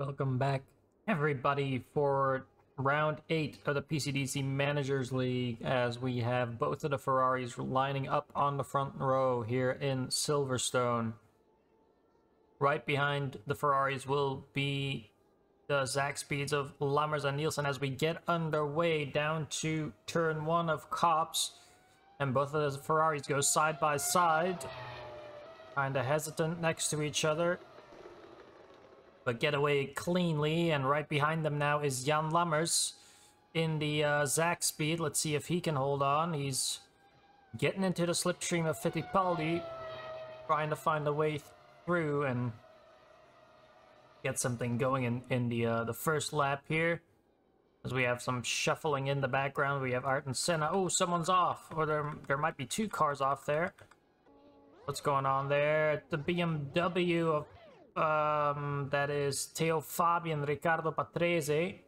Welcome back, everybody, for round 8 of the PCDC Managers League, as we have both of the Ferraris lining up on the front row here in Silverstone. Right behind the Ferraris will be the Zach speeds of Lammers and Nielsen as we get underway down to turn 1 of Cops, and both of the Ferraris go side by side, kind of hesitant next to each other, but get away cleanly. And right behind them now is Jan Lammers in the Zach speed. Let's see if he can hold on. He's getting into the slipstream of Fittipaldi, trying to find a way through and get something going in the first lap here. As we have some shuffling in the background, we have Ayrton Senna. Oh, someone's off, or there might be 2 cars off there. What's going on there? The BMW of that is Theo Fabi and Riccardo Patrese.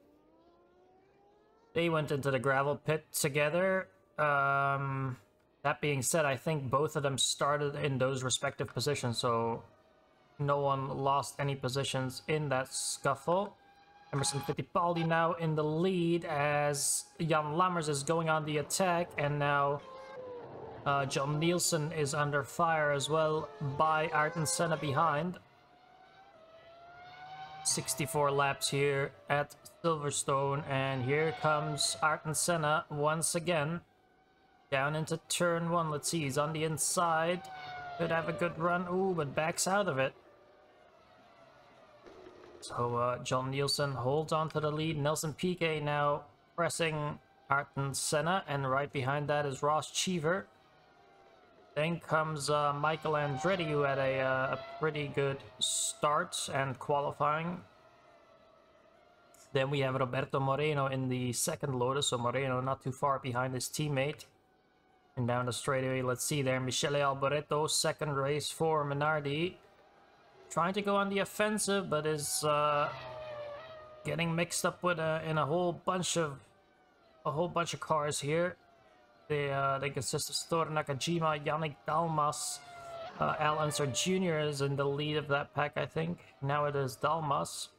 They went into the gravel pit together. That being said, I think both of them started in those respective positions, so no one lost any positions in that scuffle. Emerson Fittipaldi now in the lead as Jan Lammers is going on the attack, and now John Nielsen is under fire as well by Ayrton Senna behind. 64 laps here at Silverstone, and here comes Ayrton Senna once again down into turn 1. Let's see, he's on the inside, could have a good run. Ooh, but backs out of it. So John Nielsen holds on to the lead. Nelson Piquet now pressing Ayrton Senna, and right behind that is Ross Cheever. Then comes Michael Andretti, who had a pretty good start and qualifying. Then we have Roberto Moreno in the second Lotus, so Moreno not too far behind his teammate. And down the straightaway, let's see there, Michele Alboreto, second race for Minardi. Trying to go on the offensive, but is getting mixed up with in a whole bunch of cars here. They consist of Store Nakajima, Yannick Dalmas, Al Unser Jr. is in the lead of that pack, I think. Now it is Dalmas.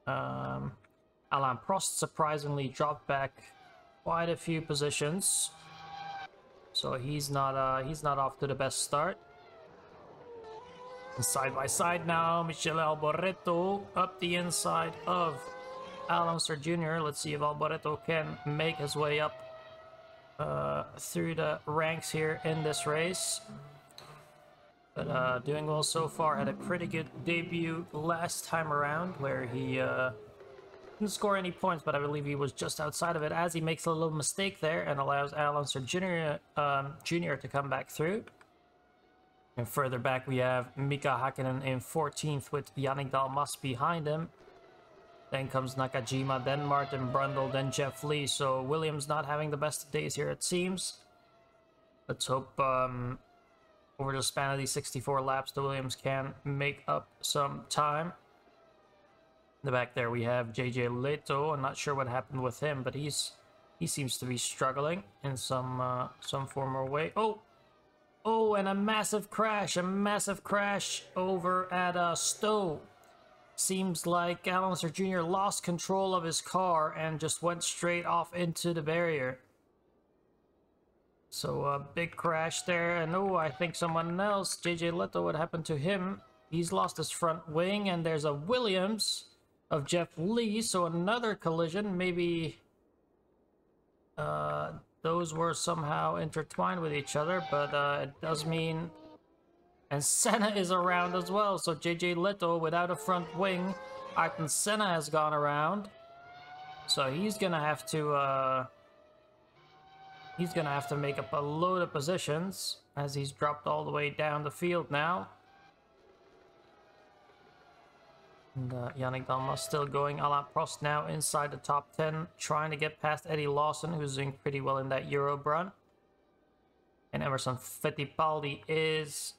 Alain Prost surprisingly dropped back quite a few positions, so he's not off to the best start. And side by side now, Michele Alboreto up the inside of Al Unser Jr. Let's see if Alboreto can make his way up through the ranks here in this race, but doing well so far. Had a pretty good debut last time around where he didn't score any points, but I believe he was just outside of it, as he makes a little mistake there and allows Al Unser Jr. to come back through. And further back we have Mika Hakkinen in 14th with Yannick Dalmas behind him. Then comes Nakajima, then Martin Brundle, then Jeff Lee. So Williams not having the best days here, it seems. Let's hope over the span of these 64 laps, the Williams can make up some time. In the back there we have JJ Leto. I'm not sure what happened with him, but he seems to be struggling in some form or way. Oh, and a massive crash over at Stowe. Seems like Al Unser Jr. lost control of his car and just went straight off into the barrier. So a big crash there, and oh, I think someone else, JJ Leto, what happened to him? He's lost his front wing, and there's a Williams of Jeff Lee, so another collision. Maybe those were somehow intertwined with each other, but it does mean... And Senna is around as well, so JJ Leto without a front wing. Ayrton Senna has gone around, so he's gonna have to make up a load of positions as he's dropped all the way down the field now. And Yannick Dalmas still going. Alain Prost now inside the top 10, trying to get past Eddie Lawson, who's doing pretty well in that Euro run. And Emerson Fittipaldi is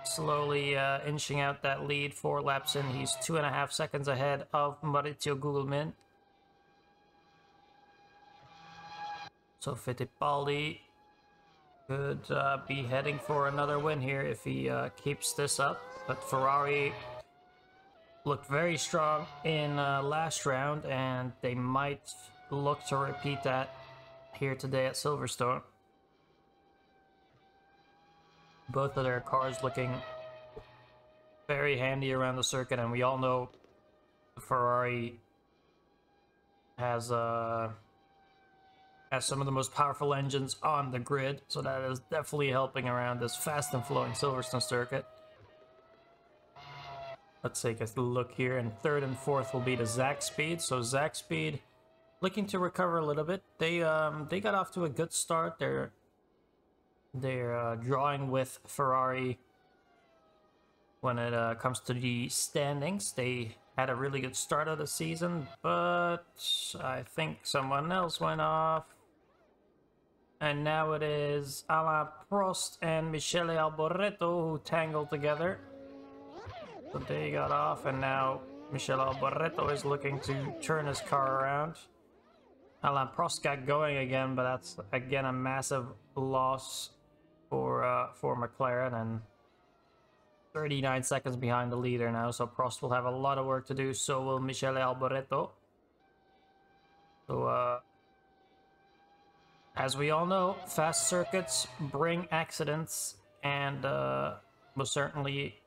slowly inching out that lead. 4 laps in, he's 2.5 seconds ahead of Maurizio Gugelmin. So Fittipaldi could be heading for another win here if he keeps this up. But Ferrari looked very strong in last round, and they might look to repeat that here today at Silverstone. Both of their cars looking very handy around the circuit, and we all know Ferrari has some of the most powerful engines on the grid, so that is definitely helping around this fast and flowing Silverstone circuit. Let's take a look here, and third and fourth will be the Zach Speed. So Zach Speed looking to recover a little bit. They got off to a good start. They're drawing with Ferrari when it comes to the standings. They had a really good start of the season, but I think someone else went off. And now it is Alain Prost and Michele Alboreto who tangled together. So they got off, and now Michele Alboreto is looking to turn his car around. Alain Prost got going again, but that's again a massive loss for McLaren, and 39 seconds behind the leader now. So Prost will have a lot of work to do. So will Michele Alboreto. So as we all know, fast circuits bring accidents, and most certainly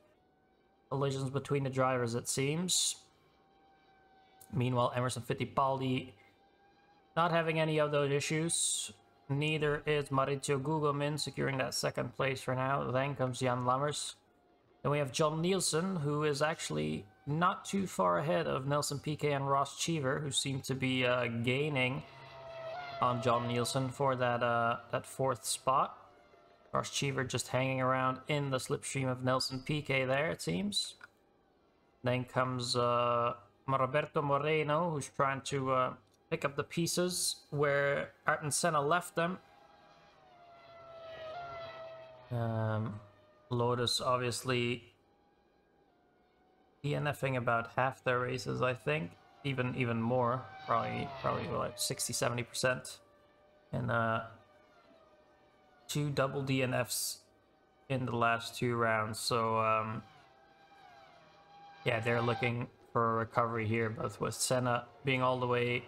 collisions between the drivers, it seems. Meanwhile, Emerson Fittipaldi not having any of those issues. Neither is Maurizio Gugelmin, securing that second place for now. Then comes Jan Lammers. Then we have John Nielsen, who is actually not too far ahead of Nelson Piquet and Ross Cheever, who seem to be gaining on John Nielsen for that fourth spot. Ross Cheever just hanging around in the slipstream of Nelson Piquet there, it seems. Then comes Roberto Moreno, who's trying to pick up the pieces where Ayrton Senna left them. Lotus obviously DNFing about half their races, I think. Even more, probably like 60-70%. And two double DNFs in the last two rounds. So yeah, they're looking for a recovery here, both with Senna being all the way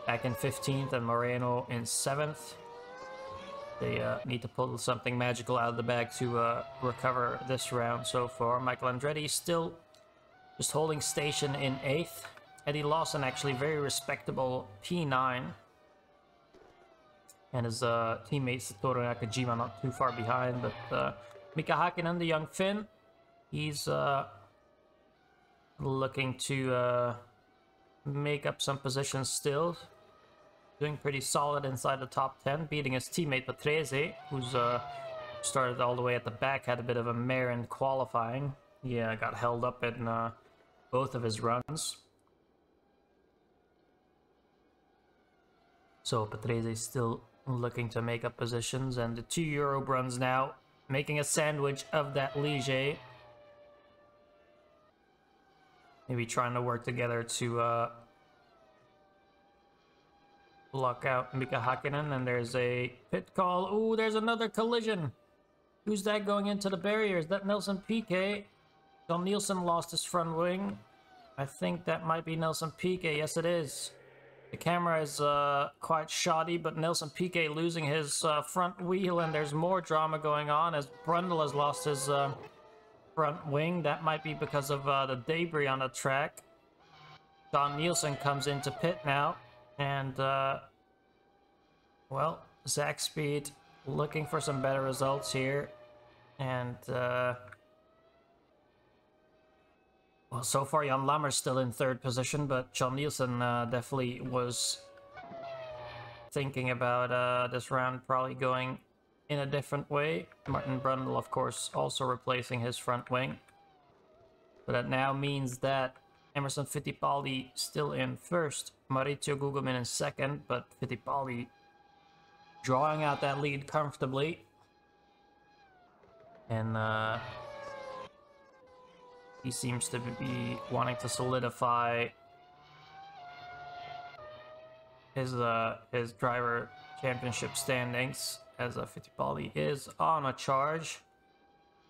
back in 15th and Moreno in 7th. They need to pull something magical out of the bag to recover this round so far. Michael Andretti still just holding station in 8th. Eddie Lawson actually very respectable P9. And his teammate Satoru Nakajima not too far behind. But Mika Hakkinen, the young Finn, he's looking to make up some positions still. Doing pretty solid inside the top 10, beating his teammate Patrese, who's started all the way at the back, had a bit of a mare in qualifying. Yeah, got held up in both of his runs. So Patrese still looking to make up positions, and the two Eurobruns now making a sandwich of that Ligier. Maybe trying to work together to block out Mika Hakkinen, and there's a pit call. Ooh, there's another collision. Who's that going into the barrier? Is that Nelson Piquet? John Nielsen lost his front wing. I think that might be Nelson Piquet. Yes, it is. The camera is quite shoddy, but Nelson Piquet losing his front wheel, and there's more drama going on as Brundle has lost his front wing. That might be because of the debris on the track. John Nielsen comes into pit now, and well, Zach Speed looking for some better results here, and well, so far Jan Lammers still in third position, but John Nielsen definitely was thinking about this round probably going in a different way. Martin Brundle, of course, also replacing his front wing. But that now means that Emerson Fittipaldi still in first, Maurizio Gugelmin in second, but Fittipaldi drawing out that lead comfortably. And he seems to be wanting to solidify his driver championship standings, as Fittipaldi is on a charge.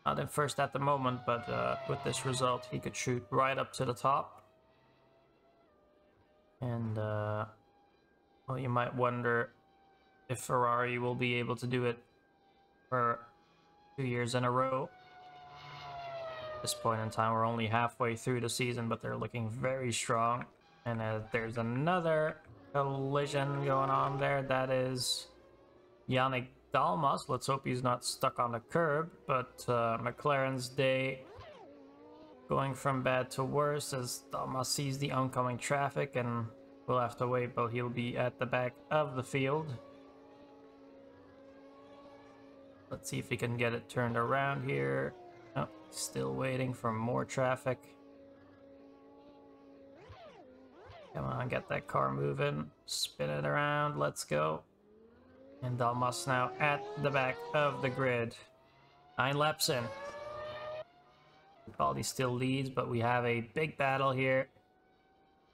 Not in first at the moment, but with this result, he could shoot right up to the top. And, well, you might wonder if Ferrari will be able to do it for 2 years in a row. At this point in time, we're only halfway through the season, but they're looking very strong. And there's another collision going on there. That is Yannick Dalmas. Let's hope he's not stuck on the curb. But McLaren's day going from bad to worse as Dalmas sees the oncoming traffic, and we'll have to wait, but he'll be at the back of the field. Let's see if he can get it turned around here. Oh, still waiting for more traffic. Come on, get that car moving. Spin it around, let's go. And Dalmas now at the back of the grid. 9 laps in. Baldi still leads, but we have a big battle here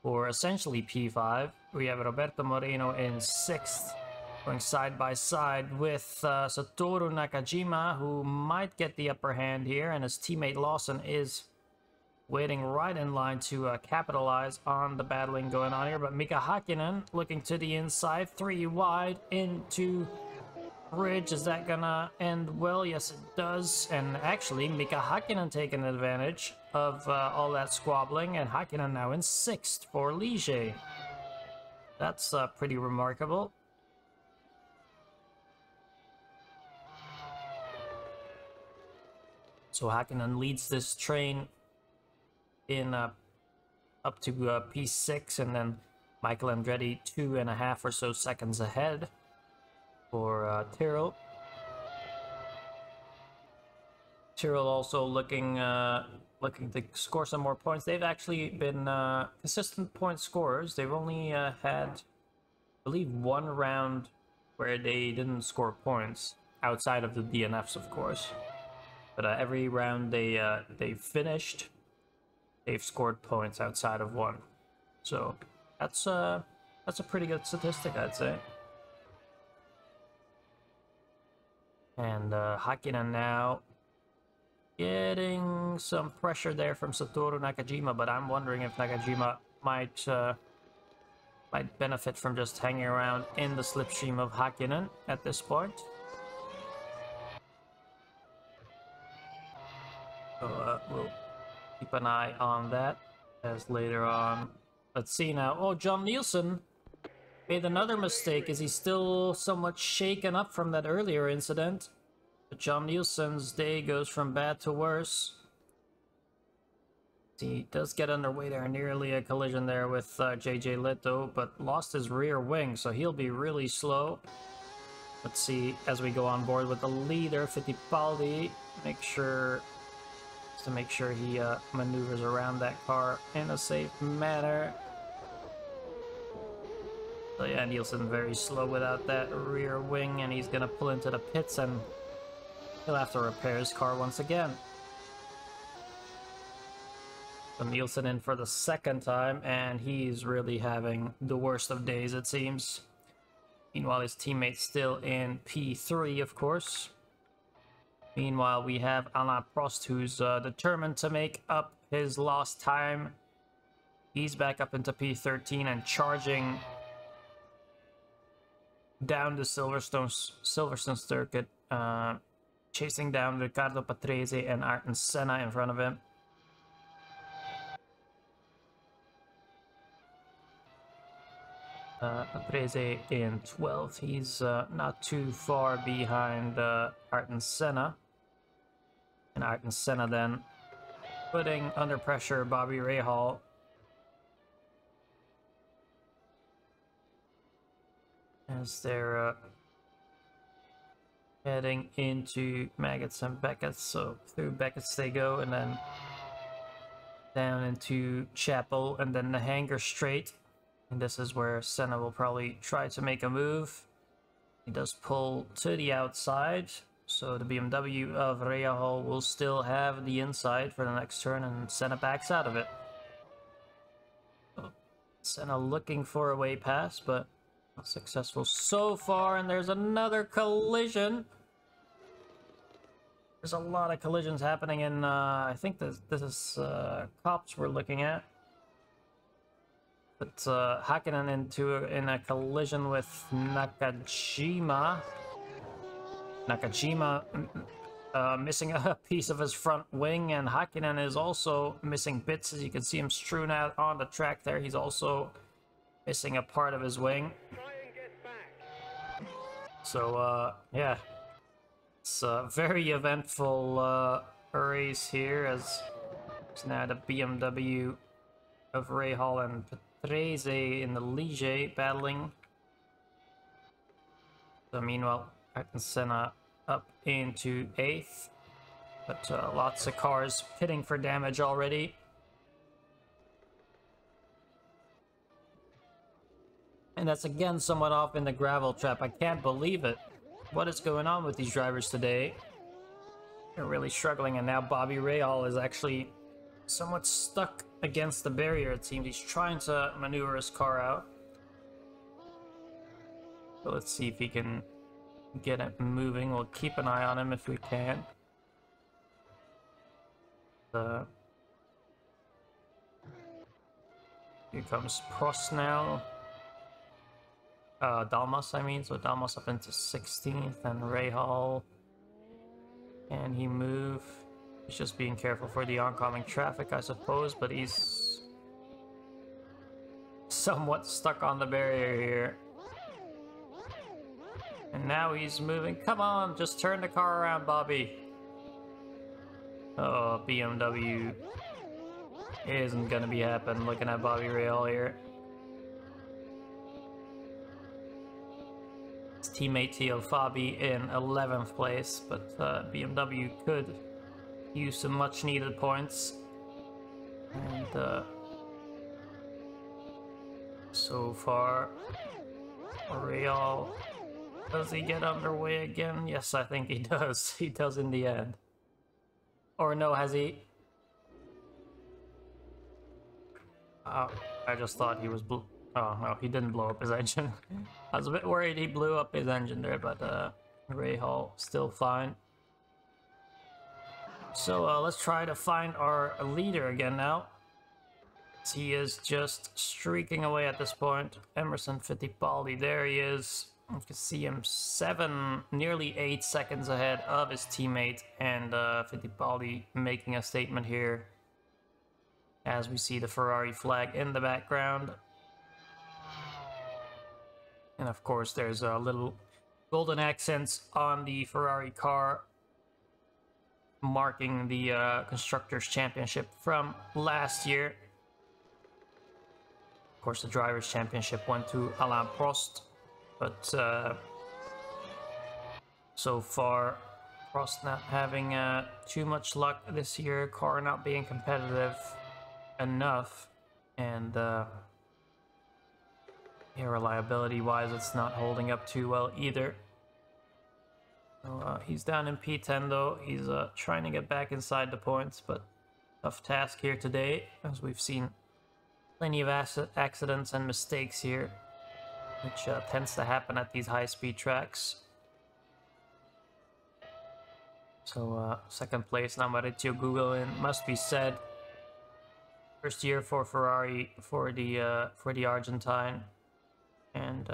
for essentially P5. We have Roberto Moreno in 6th, going side by side with Satoru Nakajima, who might get the upper hand here, and his teammate Lawson is waiting right in line to capitalize on the battling going on here. But Mika Hakkinen looking to the inside, 3 wide into bridge. Is that gonna end well? Yes, it does. And actually, Mika Hakkinen taking advantage of all that squabbling, and Hakkinen now in 6th for Ligier. That's pretty remarkable. So Hakkinen leads this train in up to P6, and then Michael Andretti 2.5 or so seconds ahead for Tyrrell. Tyrrell also looking to score some more points. They've actually been consistent point scorers. They've only had, I believe, 1 round where they didn't score points, outside of the DNFs, of course. But every round they finished, they've scored points outside of 1. So that's a pretty good statistic, I'd say. And Hakkinen now getting some pressure there from Satoru Nakajima, but I'm wondering if Nakajima might benefit from just hanging around in the slipstream of Hakkinen at this point. So we'll keep an eye on that as later on. Let's see now. Oh, John Nielsen made another mistake. Is he still somewhat shaken up from that earlier incident? But John Nielsen's day goes from bad to worse. He does get underway there, nearly a collision there with JJ Leto, but lost his rear wing, so he'll be really slow. Let's see as we go on board with the leader, Fittipaldi. Make sure he maneuvers around that car in a safe manner. So yeah, Nielsen very slow without that rear wing, and he's gonna pull into the pits, and he'll have to repair his car once again. So Nielsen in for the 2nd time, and he's really having the worst of days, it seems. Meanwhile, his teammate's still in P3, of course. Meanwhile, we have Alain Prost, who's determined to make up his lost time. He's back up into P13 and charging down the Silverstone circuit, chasing down Riccardo Patrese and Ayrton Senna in front of him. Patrese in 12th. He's not too far behind Ayrton Senna. And Ayrton Senna then putting under pressure Bobby Rahal. As they're heading into Maggots and Beckett. So through Beckett's they go, and then down into Chapel, and then the Hanger Straight. And this is where Senna will probably try to make a move. He does pull to the outside, so the BMW of Rahal will still have the inside for the next turn, and Senna backs out of it. So Senna looking for a way past, but not successful so far, and there's another collision. There's a lot of collisions happening in, I think this is cops we're looking at. But Hakkinen in a collision with Nakajima. Nakajima missing a piece of his front wing, and Hakkinen is also missing bits. As you can see him strewn out on the track there. He's also missing a part of his wing. So, yeah. It's a very eventful race here, as it's now the BMW of Rahal and Patrese in the Ligier battling. So meanwhile, Senna up into 8th, but lots of cars pitting for damage already. And that's again somewhat off in the gravel trap. I can't believe it. What is going on with these drivers today? They're really struggling, and now Bobby Rahal is actually somewhat stuck against the barrier, it seems. He's trying to maneuver his car out. So let's see if he can get it moving. We'll keep an eye on him if we can. Here comes Prost now. Dalmas, I mean. So Dalmas up into 16th, and Rahal. Can he move? He's just being careful for the oncoming traffic, I suppose, but he's somewhat stuck on the barrier here. And now he's moving. Come on, just turn the car around, Bobby. Oh, BMW isn't gonna be happening looking at Bobby Rahal here. His teammate Theo Fabi in 11th place, but BMW could use some much needed points. And so far, Rahal, does he get underway again? Yes, I think he does. He does in the end. Or no, has he? I just thought he was oh no, he didn't blow up his engine. I was a bit worried he blew up his engine there, but Rahal still fine. So let's try to find our leader again now. He is just streaking away at this point. Emerson Fittipaldi, there he is. You can see him nearly 8 seconds ahead of his teammate, and Fittipaldi making a statement here as we see the Ferrari flag in the background. And of course there's a little golden accents on the Ferrari car marking the Constructors' Championship from last year. Of course the Drivers' Championship went to Alain Prost. But so far, Prost not having too much luck this year, car not being competitive enough, and reliability-wise, it's not holding up too well either. So, he's down in P10 though. He's trying to get back inside the points, but tough task here today, as we've seen plenty of accidents and mistakes here, which tends to happen at these high-speed tracks. So, second place now, Maurizio Gugelin, must be said. First year for Ferrari for the Argentine, and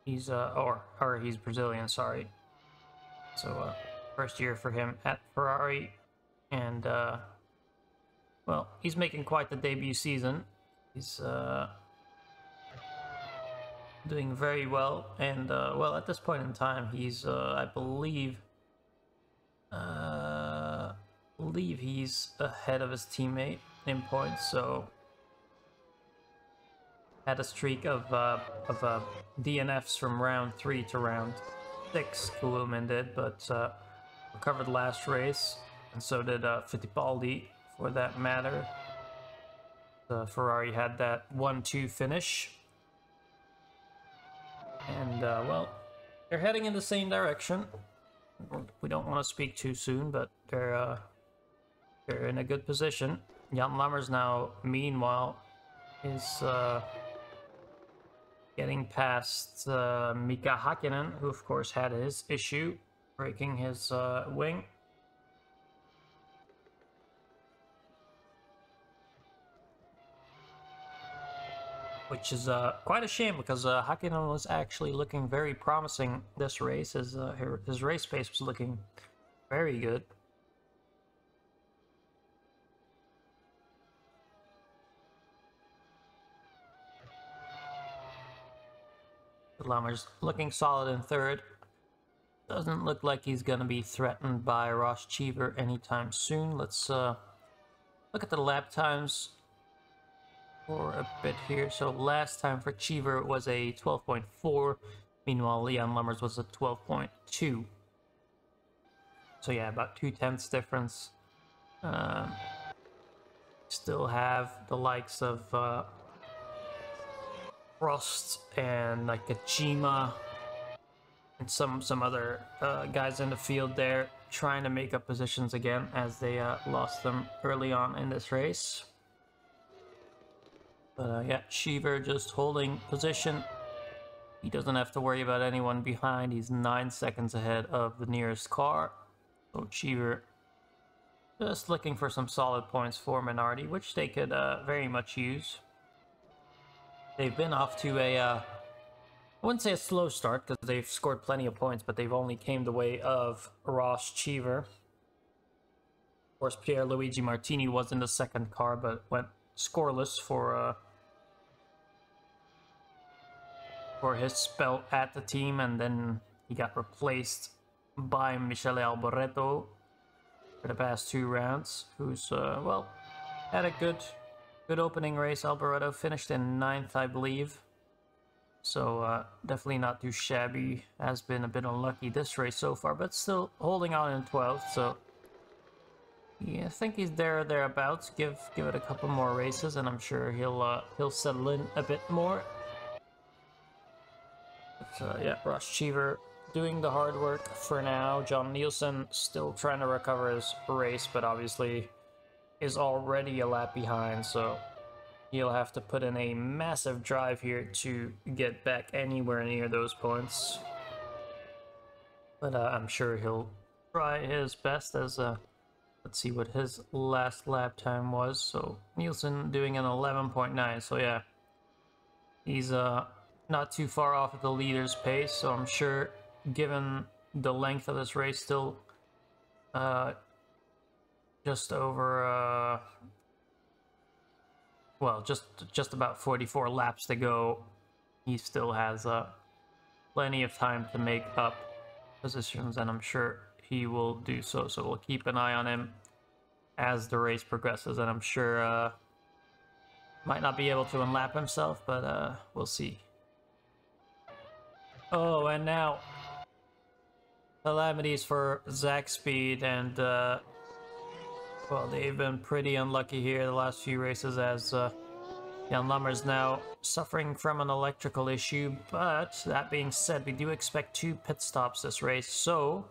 he's he's Brazilian, sorry. So, first year for him at Ferrari, and well, he's making quite the debut season. He's doing very well, and well, at this point in time, he's I believe he's ahead of his teammate in points. So had a streak of DNFs from round 3 to round 6. Kuhlman did, but recovered last race, and so did Fittipaldi, for that matter. The Ferrari had that 1-2 finish, and well, they're heading in the same direction. We don't want to speak too soon, but they're in a good position. Jan Lammers now, meanwhile, is Getting past Mika Hakkinen, who of course had his issue, breaking his wing. Which is quite a shame, because Hakkinen was actually looking very promising this race. His race pace was looking very good. Lammer's looking solid in third. Doesn't look like he's going to be threatened by Ross Cheever anytime soon. Let's look at the lap times for a bit here. So last time for Cheever was a 12.4. Meanwhile, Leon Lummers was a 12.2. So yeah, about 2/10 difference. Still have the likes of Frost and like Nakajima and some other guys in the field there trying to make up positions again, as they lost them early on in this race. But yeah, Cheever just holding position. He doesn't have to worry about anyone behind. He's 9 seconds ahead of the nearest car. So Cheever just looking for some solid points for Minardi, which they could very much use. They've been off to a, I wouldn't say a slow start, because they've scored plenty of points, but they've only came the way of Ross Cheever. Of course, Pierluigi Martini was in the second car, but went scoreless for his spell at the team, and then he got replaced by Michele Alboreto for the past 2 rounds, who's, well, had a good opening race. Alboreto finished in 9th, I believe. So definitely not too shabby. Has been a bit unlucky this race so far, but still holding on in 12th. So yeah, I think he's there or thereabouts. Give it a couple more races, and I'm sure he'll settle in a bit more. But yeah, Ross Cheever doing the hard work for now. John Nielsen still trying to recover his race, but obviously is already a lap behind, so he'll have to put in a massive drive here to get back anywhere near those points. But I'm sure he'll try his best, as let's see what his last lap time was. So Nielsen doing an 11.9, so yeah, he's not too far off of the leader's pace, so I'm sure, given the length of this race, still just over well, just about 44 laps to go, he still has plenty of time to make up positions, and I'm sure he will do so. So we'll keep an eye on him as the race progresses, and I'm sure might not be able to unlap himself, but we'll see. Oh, and now calamities for Zach Speed, and well, they've been pretty unlucky here the last few races, as Jan Lammers now suffering from an electrical issue. But that being said, we do expect 2 pit stops this race, so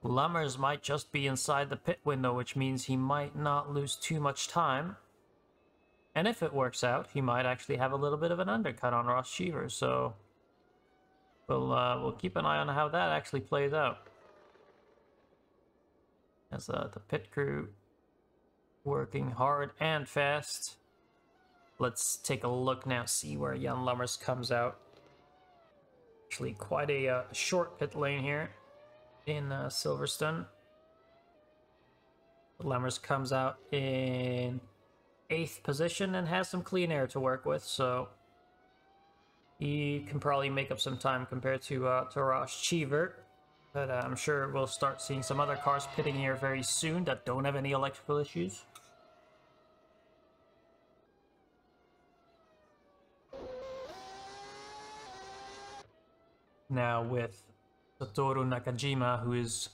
Lammers might just be inside the pit window, which means he might not lose too much time. And if it works out, he might actually have a little bit of an undercut on Ross Cheever, so we'll keep an eye on how that actually plays out. As the pit crew working hard and fast. Let's take a look now, see where Jan Lammers comes out. Actually, quite a short pit lane here in Silverstone. Lammers comes out in 8th position and has some clean air to work with, so he can probably make up some time compared to Ross Cheever. But I'm sure we'll start seeing some other cars pitting here very soon that don't have any electrical issues. Now with Satoru Nakajima, who is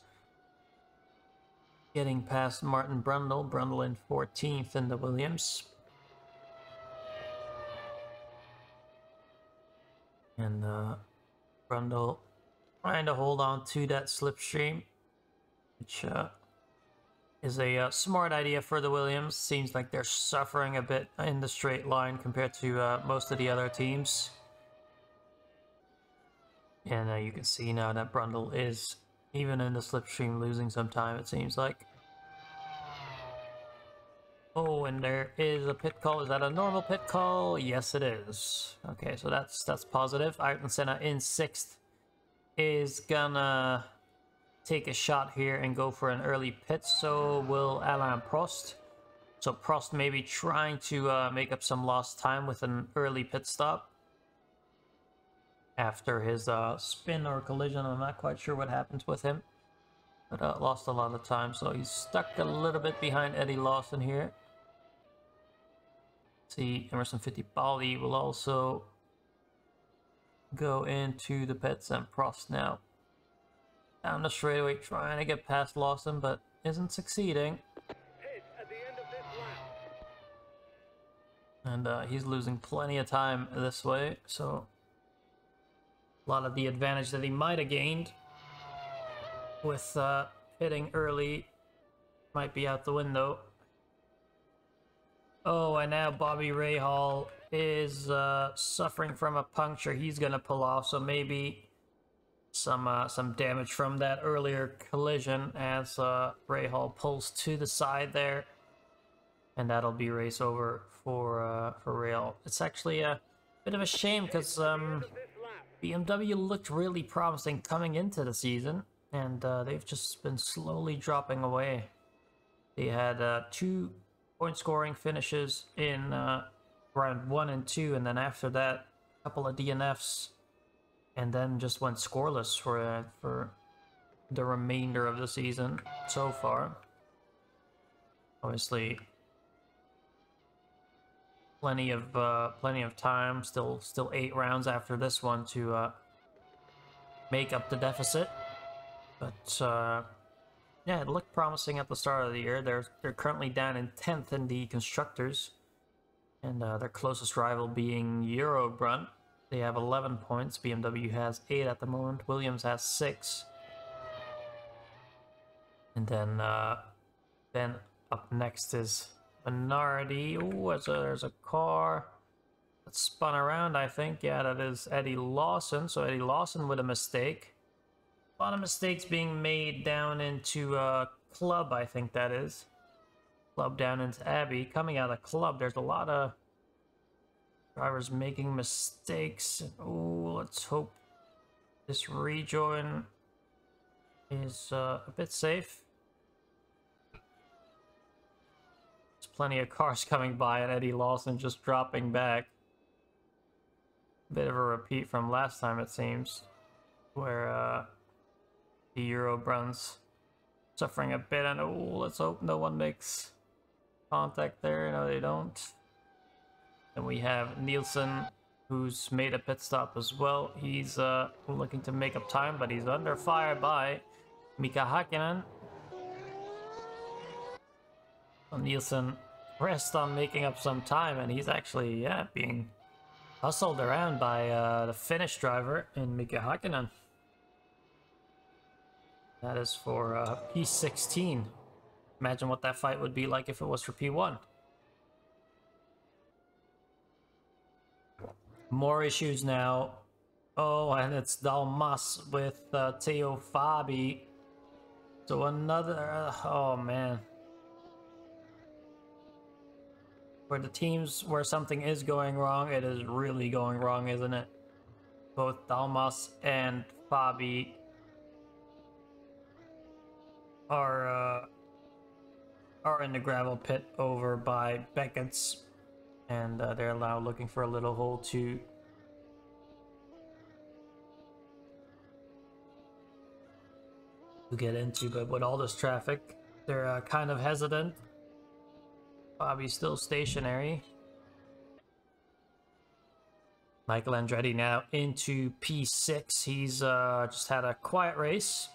getting past Martin Brundle. Brundle in 14th in the Williams. And Brundle trying to hold on to that slipstream, which is a smart idea for the Williams. Seems like they're suffering a bit in the straight line compared to most of the other teams. And you can see now that Brundle is, even in the slipstream, losing some time, it seems like. Oh, and there is a pit call. Is that a normal pit call? Yes, it is. Okay, so that's positive. Ayrton Senna in 6th is gonna take a shot here and go for an early pit. So will Alain Prost. So Prost maybe trying to make up some lost time with an early pit stop after his spin or collision. I'm not quite sure what happens with him, but lost a lot of time. So he's stuck a little bit behind Eddie Lawson here. See, Emerson Fittipaldi will also go into the pits, and Prost now down the straightaway trying to get past Lawson, but isn't succeeding. And he's losing plenty of time this way, so a lot of the advantage that he might have gained with hitting early might be out the window. Oh, and now Bobby Rahal is suffering from a puncture. He's gonna pull off, so maybe some damage from that earlier collision as Rahal pulls to the side there, and that'll be race over for Rahal. It's actually a bit of a shame because BMW looked really promising coming into the season, and they've just been slowly dropping away. They had 2 point scoring finishes in round 1 and 2, and then after that a couple of DNFs, and then just went scoreless for the remainder of the season so far. Obviously plenty of time, still 8 rounds after this one to make up the deficit, but yeah, it looked promising at the start of the year. They're currently down in 10th in the constructors, and their closest rival being Eurobrunt. They have 11 points. BMW has 8 at the moment. Williams has 6. And then up next is Minardi. Oh, there's a car that spun around, I think. Yeah, that is Eddie Lawson. So Eddie Lawson with a mistake. A lot of mistakes being made down into Club, I think that is. Club down into Abbey. Coming out of Club, there's a lot of drivers making mistakes. Oh, let's hope this rejoin is a bit safe. There's plenty of cars coming by, and Eddie Lawson just dropping back. Bit of a repeat from last time, it seems, where the Eurobruns suffering a bit, and oh, let's hope no one makes contact there. No, they don't. And we have Nielsen, who's made a pit stop as well. He's looking to make up time, but he's under fire by Mika Hakkinen. So Nielsen rests on making up some time, and he's actually, yeah, being hustled around by the Finnish driver in Mika Hakkinen. That is for P16. Imagine what that fight would be like if it was for P1. More issues now. Oh, and it's Dalmas with Theo Fabi. So another... oh, man. For the teams where something is going wrong, it is really going wrong, isn't it? Both Dalmas and Fabi are in the gravel pit over by Beckett's, and they're now looking for a little hole to get into, but with all this traffic, they're kind of hesitant. Bobby's still stationary. Michael Andretti now into P6. He's just had a quiet race.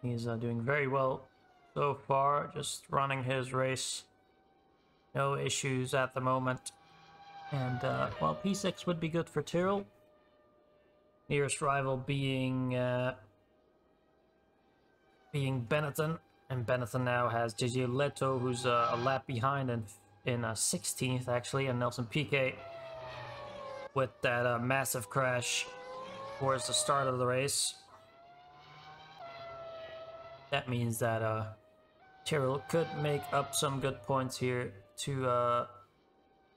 He's doing very well so far, just running his race. No issues at the moment. And, well, P6 would be good for Tyrrell. Nearest rival being Benetton. And Benetton now has JJ Leto, who's a lap behind in 16th, actually. And Nelson Piquet with that massive crash towards the start of the race. That means that Tyrrell could make up some good points here to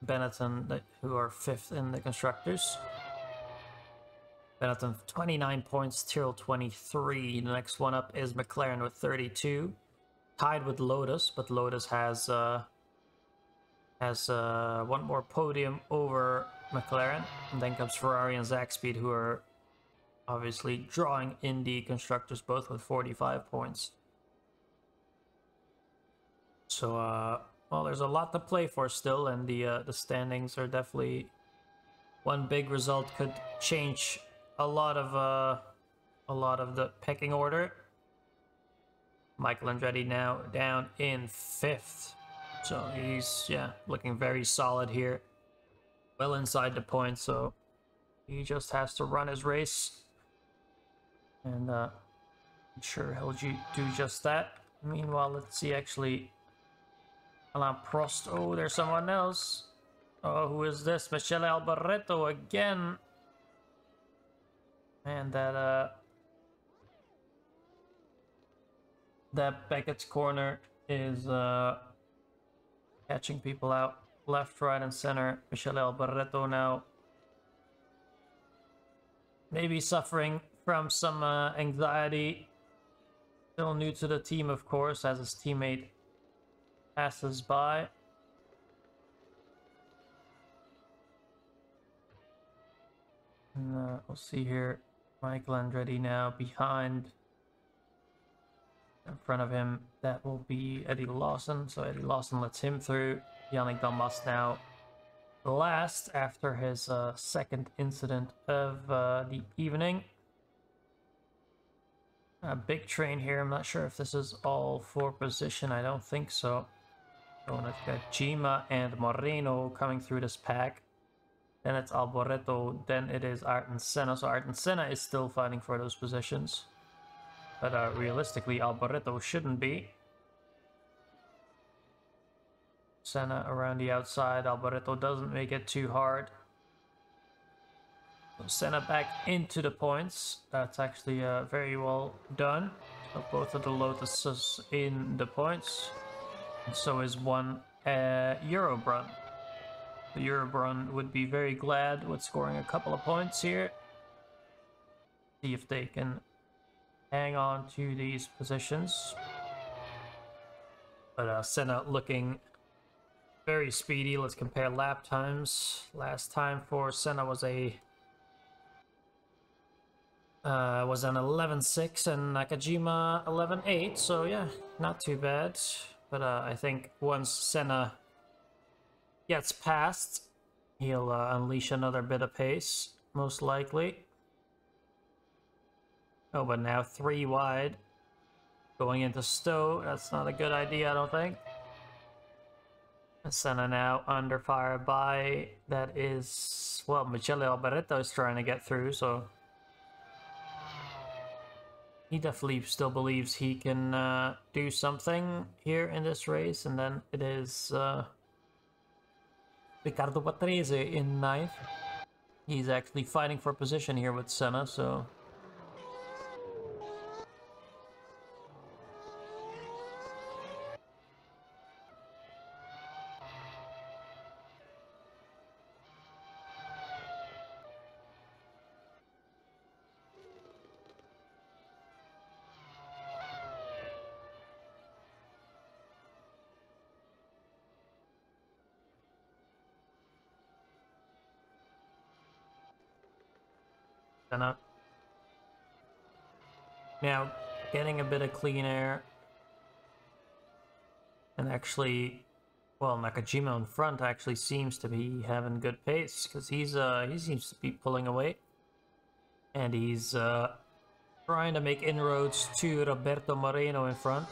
Benetton, who are 5th in the constructors. Benetton 29 points, Tyrrell 23. The next one up is McLaren with 32, tied with Lotus, but Lotus has one more podium over McLaren. And then comes Ferrari and Zaxpeed, who are obviously drawing in the constructors, both with 45 points. So, well, there's a lot to play for still, and the standings are definitely one big result could change a lot of the pecking order. Michael Andretti now down in 5th, so he's looking very solid here, well inside the points. So he just has to run his race, and I'm sure he'll do just that. Meanwhile, let's see actually. Alain Prost. Oh, there's someone else. Oh, who is this? Michele Alboreto again. And that Beckett's corner is catching people out left, right, and center. Michele Alboreto now maybe suffering from some anxiety. Still new to the team, of course, as his teammate passes by. And we'll see here. Michael Andretti now behind. In front of him, that will be Eddie Lawson. So Eddie Lawson lets him through. Yannick Dalmas now last after his second incident of the evening. A big train here. I'm not sure if this is all for position. I don't think so. So we've got Jima and Moreno coming through this pack. Then it's Alboreto. Then it is Ayrton Senna. So Ayrton Senna is still fighting for those positions. But realistically, Alboreto shouldn't be. Senna around the outside. Alboreto doesn't make it too hard. So Senna back into the points. That's actually very well done. So both of the Lotuses in the points. And so is one Eurobrun. The Eurobrun would be very glad with scoring a couple of points here. See if they can hang on to these positions. But Senna looking very speedy. Let's compare lap times. Last time for Senna was an 11.6 and Nakajima 11.8. So yeah, not too bad. But I think once Senna gets past, he'll unleash another bit of pace, most likely. Oh, but now 3 wide. Going into Stowe, that's not a good idea, I don't think. Senna now under fire by, that is, well, Michele Alboreto is trying to get through, so he definitely still believes he can do something here in this race. And then it is Riccardo Patrese in 9th. He's actually fighting for position here with Senna, so Senna now getting a bit of clean air. And actually, well, Nakajima in front actually seems to be having good pace, because he seems to be pulling away. And he's trying to make inroads to Roberto Moreno in front,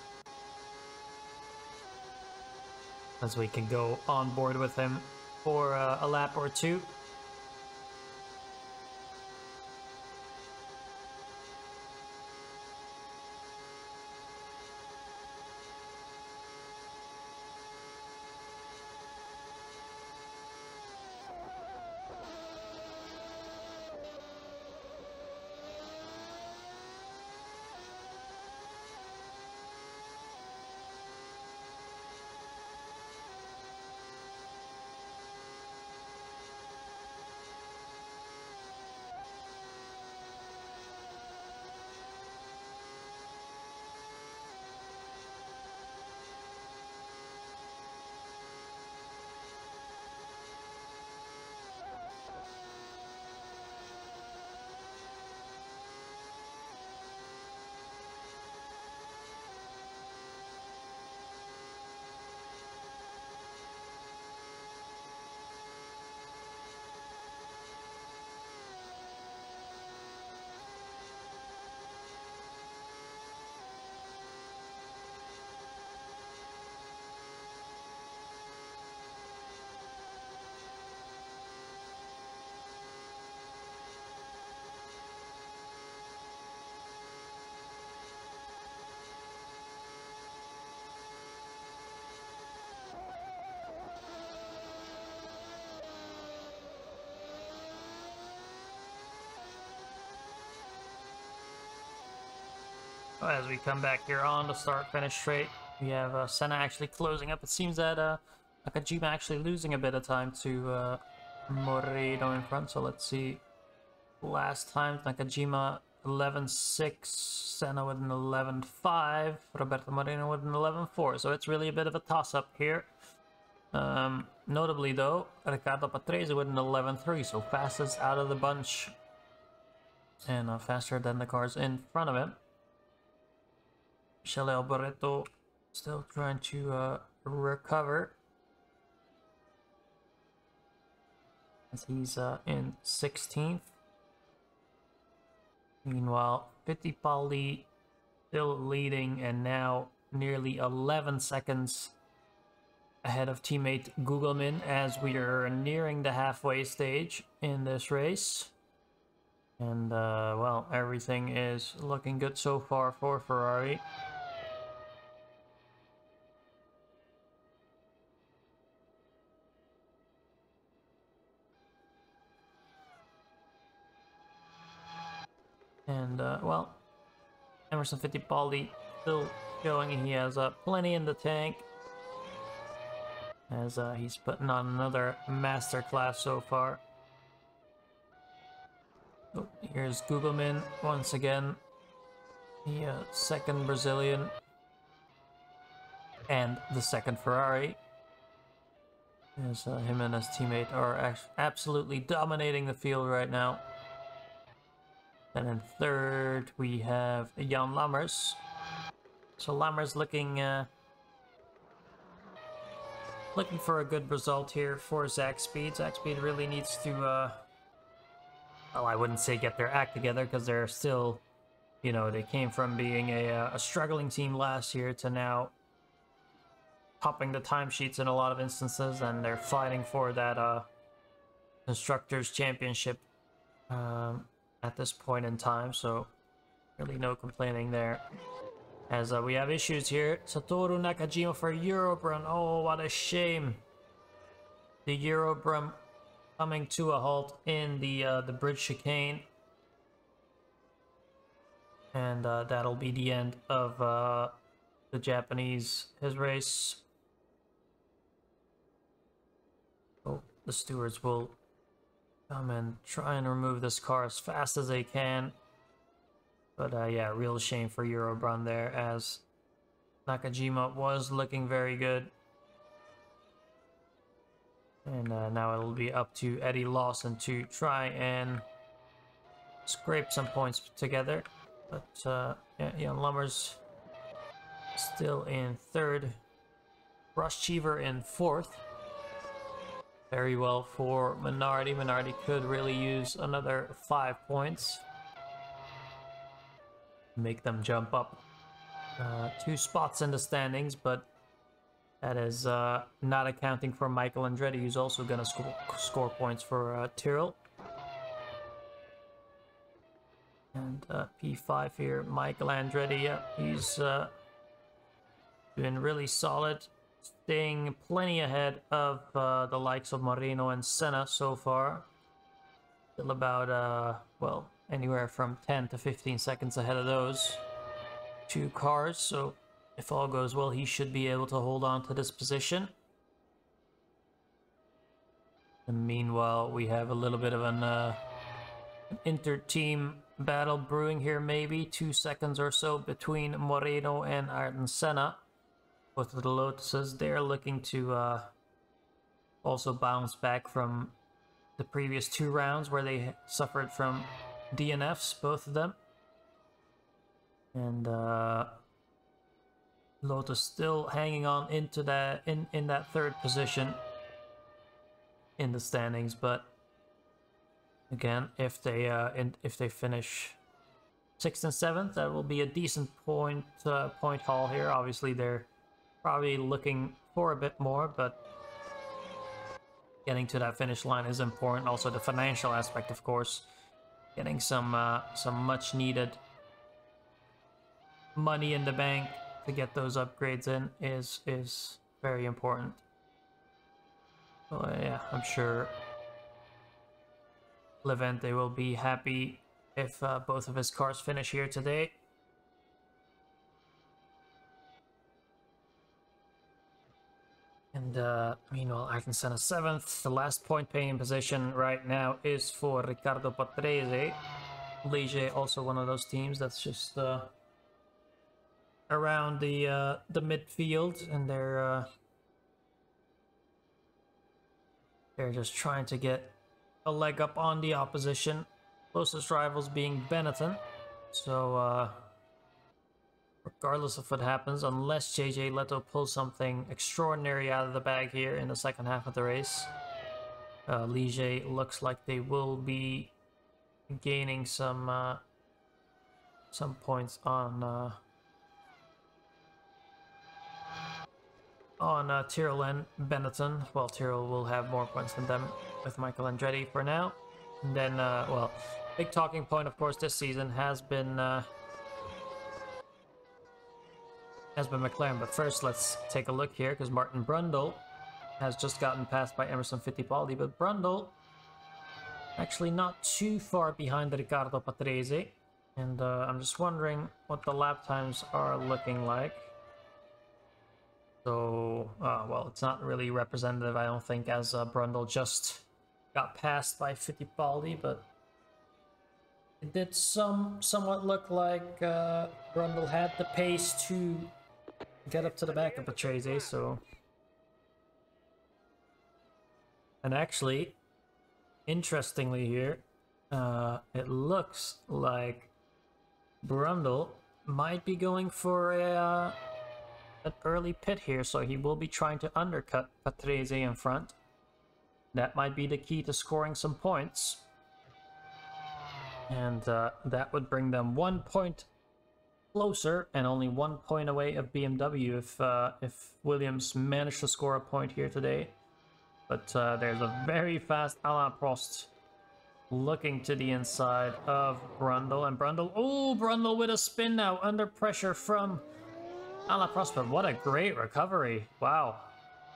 as we can go on board with him for a lap or two. As we come back here on the start-finish straight, we have Senna actually closing up. It seems that Nakajima actually losing a bit of time to Moreno in front. So let's see. Last time Nakajima 11.6, Senna with an 11.5, Roberto Moreno with an 11.4. So it's really a bit of a toss-up here. Notably though, Riccardo Patrese with an 11.3, so fastest out of the bunch. And faster than the cars in front of him. Michele Alboreto still trying to recover. As he's in 16th. Meanwhile, Fittipaldi still leading and now nearly 11 seconds ahead of teammate Gugelmin as we are nearing the halfway stage in this race. And well, everything is looking good so far for Ferrari. And well, Emerson Fittipaldi still showing he has plenty in the tank. As he's putting on another masterclass so far. Oh, here's Gugelmin once again. The second Brazilian. And the second Ferrari. As him and his teammate are absolutely dominating the field right now. Then in third we have Jan Lammers. So Lammers looking for a good result here for Zach Speed. Zach Speed really needs to, well, I wouldn't say get their act together because they're still, you know, they came from being a struggling team last year to now topping the timesheets in a lot of instances, and they're fighting for that Constructors' Championship at this point in time, so really no complaining there. As we have issues here. Satoru Nakajima for Eurobrum. Oh, what a shame. The Eurobrum coming to a halt in the bridge chicane. And that'll be the end of the Japanese, his race. Oh, the stewards will come and try and remove this car as fast as they can. But yeah, real shame for Eurobrum there, as Nakajima was looking very good. And now it'll be up to Eddie Lawson to try and scrape some points together. But yeah, Jan Lammers still in third. Ross Cheever in fourth. Very well for Minardi. Minardi could really use another 5 points. Make them jump up 2 spots in the standings, but that is not accounting for Michael Andretti, who's also going to score points for Tyrrell. And P5 here, Michael Andretti, yeah, he's doing really solid, staying plenty ahead of the likes of Moreno and Senna so far. Still about, well, anywhere from 10 to 15 seconds ahead of those 2 cars, so if all goes well, he should be able to hold on to this position. And meanwhile, we have a little bit of an inter-team battle brewing here, maybe 2 seconds or so between Moreno and Ayrton Senna. Both of the Lotuses, they're looking to also bounce back from the previous 2 rounds where they suffered from DNFs, both of them. And Lotus still hanging on into that in that 3rd position in the standings, but again, if they finish 6th and 7th, that will be a decent point haul here. Obviously, they're probably looking for a bit more, but getting to that finish line is important. Also, the financial aspect, of course. Getting some much needed money in the bank to get those upgrades in is very important. So yeah, I'm sure Levente will be happy if both of his cars finish here today. And meanwhile, Ayrton Senna 7th. The last point paying position right now is for Riccardo Patrese. Ligier also one of those teams that's just around the midfield, and they're just trying to get a leg up on the opposition. Closest rivals being Benetton. So regardless of what happens, unless JJ Leto pulls something extraordinary out of the bag here in the second half of the race, Ligier looks like they will be gaining some points on Tyrrell and Benetton. Well, Tyrrell will have more points than them with Michael Andretti for now. And then, well, big talking point, of course, this season has been McLaren. But first, let's take a look here, because Martin Brundle has just gotten passed by Emerson Fittipaldi. But Brundle actually not too far behind Riccardo Patrese. And I'm just wondering what the lap times are looking like. So, well, it's not really representative, I don't think, as Brundle just got passed by Fittipaldi, but it did somewhat look like Brundle had the pace to get up to the back of Patrese, so... And actually, interestingly here, it looks like Brundle might be going for an early pit here, so he will be trying to undercut Patrese in front. That might be the key to scoring some points. And that would bring them 1 point closer and only 1 point away of BMW if Williams managed to score a point here today. But there's a very fast Alain Prost looking to the inside of Brundle. And Brundle, oh, Brundle with a spin now under pressure from Alain Prost. But what a great recovery. Wow.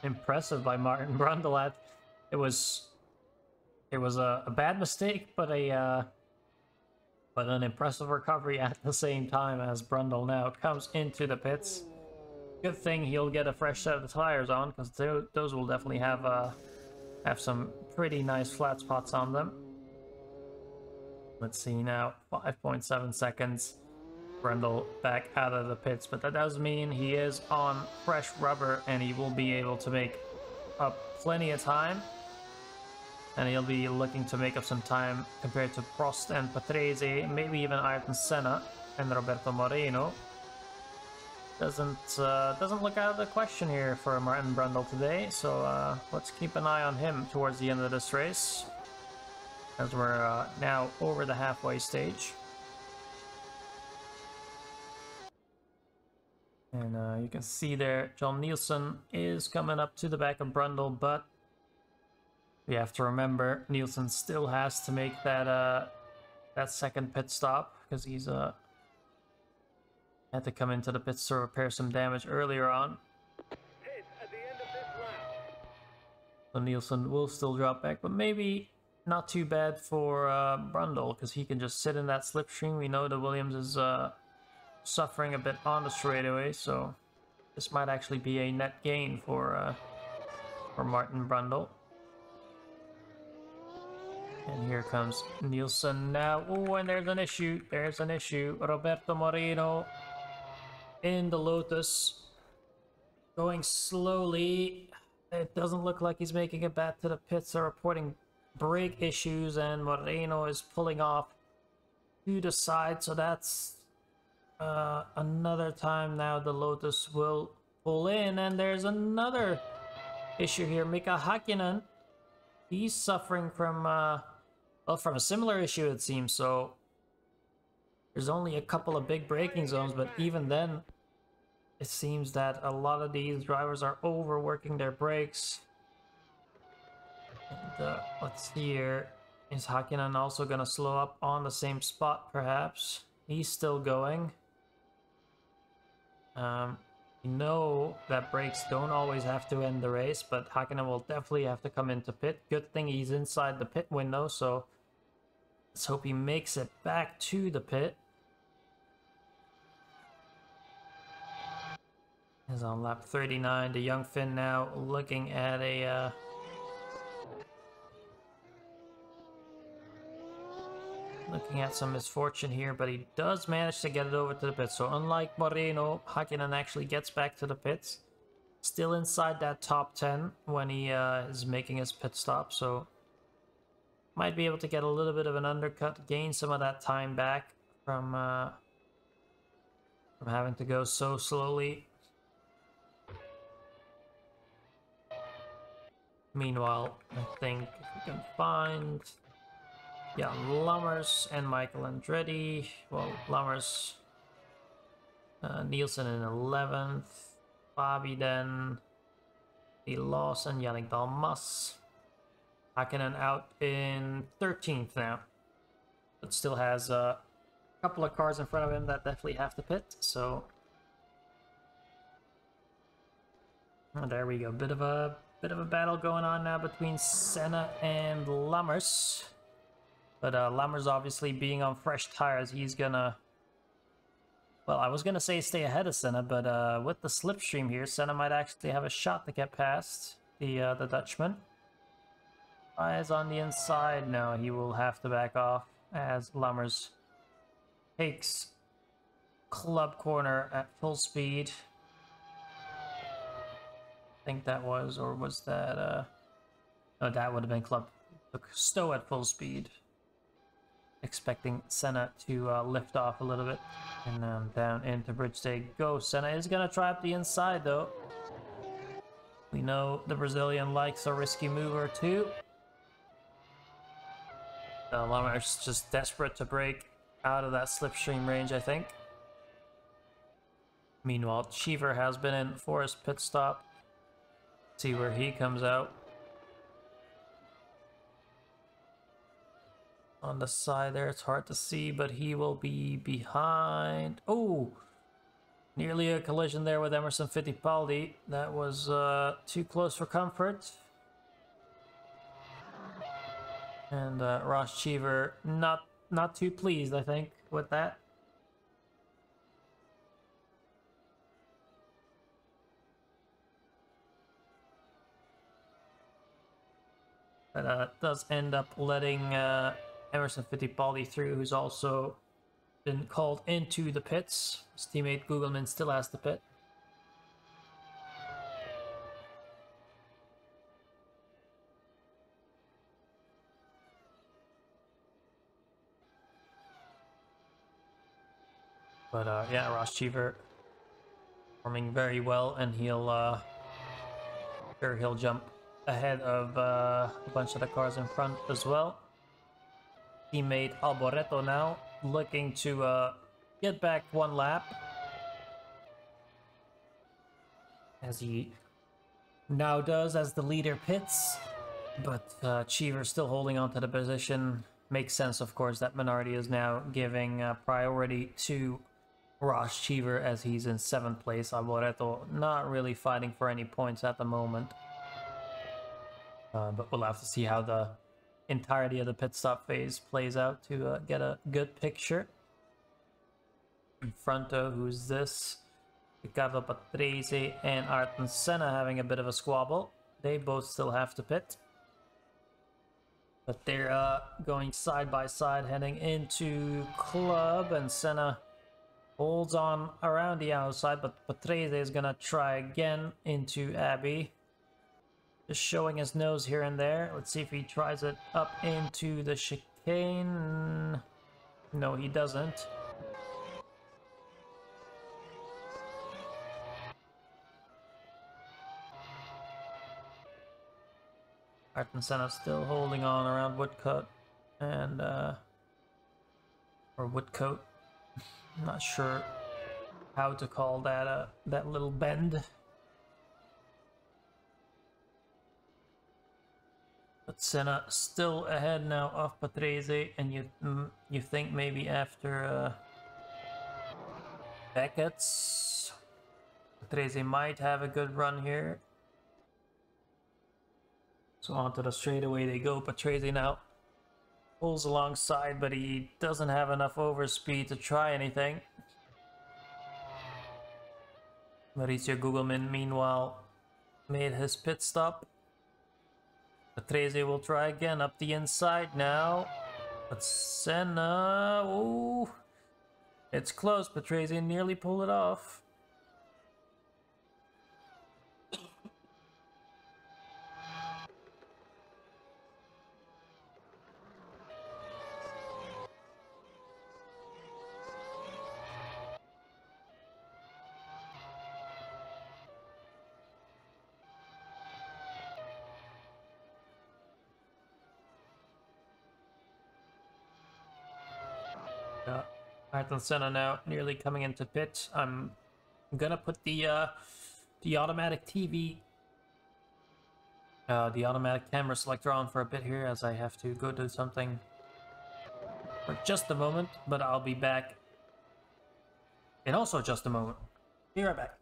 Impressive by Martin Brundle. It was a bad mistake, but an impressive recovery at the same time as Brundle now comes into the pits. Good thing he'll get a fresh set of tires on, because those will definitely have some pretty nice flat spots on them. Let's see now, 5.7 seconds. Brundle back out of the pits, but that does mean he is on fresh rubber and he will be able to make up plenty of time. And he'll be looking to make up some time compared to Prost and Patrese, maybe even Ayrton Senna and Roberto Moreno. Doesn't look out of the question here for Martin Brundle today, so let's keep an eye on him towards the end of this race, as we're now over the halfway stage. And you can see there, John Nielsen is coming up to the back of Brundle, but we have to remember Nielsen still has to make that second pit stop, because he's had to come into the pits to repair some damage earlier on. So Nielsen will still drop back, but maybe not too bad for Brundle, because he can just sit in that slipstream. We know that Williams is suffering a bit on the straightaway, so this might actually be a net gain for Martin Brundle. And here comes Nielsen now. Oh, and there's an issue. There's an issue. Roberto Moreno in the Lotus, going slowly. It doesn't look like he's making it back to the pits. They're reporting brake issues, and Moreno is pulling off to the side. So that's another time now the Lotus will pull in. And there's another issue here. Mika Hakkinen, he's suffering from well, from a similar issue, it seems. So there's only a couple of big braking zones, but even then it seems that a lot of these drivers are overworking their brakes. And let's see here, is Hakkinen also gonna slow up on the same spot perhaps? He's still going. You know that brakes don't always have to end the race, but Hakkinen will definitely have to come into pit. Good thing he's inside the pit window, so let's hope he makes it back to the pit. Is on lap 39. The young Finn now looking at a looking at some misfortune here, but he does manage to get it over to the pits. So unlike Moreno, Hakkinen actually gets back to the pits. Still inside that top 10 when he is making his pit stop, so might be able to get a little bit of an undercut, gain some of that time back from having to go so slowly. Meanwhile, I think if we can find, yeah, Lammers and Michael Andretti. Well, Lammers, Nielsen in 11th, Fabi then, the Lawson, Yannick Dalmas. Hakkinen out in 13th now, but still has a couple of cars in front of him that definitely have to pit, so there we go. Bit of a battle going on now between Senna and Lammers, but Lammers obviously being on fresh tires, he's gonna, well, I was gonna say stay ahead of Senna, but with the slipstream here, Senna might actually have a shot to get past the Dutchman. Eyes on the inside. No, he will have to back off as Lammers takes club corner at full speed. I think that was, or was that, no, that would have been club. Took Stowe at full speed. Expecting Senna to lift off a little bit. And then down into bridge they go. Senna is going to try up the inside though. We know the Brazilian likes a risky mover too. Lammers just desperate to break out of that slipstream range, I think. Meanwhile, Cheever has been in for his pit stop. See where he comes out. On the side there, it's hard to see, but he will be behind. Oh! Nearly a collision there with Emerson Fittipaldi. That was too close for comfort. And Ross Cheever not too pleased, I think, with that. But does end up letting Emerson Fittipaldi through, who's also been called into the pits. His teammate Gugelmin still has the pit. But yeah, Ross Cheever performing very well, and he'll sure he'll jump ahead of a bunch of the cars in front as well. Teammate Alboreto now looking to get back one lap, as he now does as the leader pits, but Cheever still holding on to the position. Makes sense, of course, that Minardi is now giving priority to Ross Cheever as he's in 7th place. Alboreto not really fighting for any points at the moment. But we'll have to see how the entirety of the pit stop phase plays out to get a good picture. In front of, who's this? Riccardo Patrese and Ayrton Senna having a bit of a squabble. They both still have to pit. But they're going side by side heading into club, and Senna holds on around the outside, but Patrese is gonna try again into Abbey. Just showing his nose here and there. Let's see if he tries it up into the chicane. No, he doesn't. Ayrton Senna still holding on around Woodcote and or Woodcote. I'm not sure how to call that that little bend. But Senna still ahead now of Patrese, and you think maybe after Beckett's, Patrese might have a good run here. So onto the straightaway they go. Patrese now pulls alongside, but he doesn't have enough overspeed to try anything. Mauricio Gugelmin, meanwhile, made his pit stop. Patrese will try again up the inside now. But Senna, ooh, it's close. Patrese nearly pulled it off. Ayrton Senna now nearly coming into pit. I'm gonna put the automatic TV, the automatic camera selector on for a bit here, as I have to go do something for just a moment, but I'll be back in also just a moment. Be right back.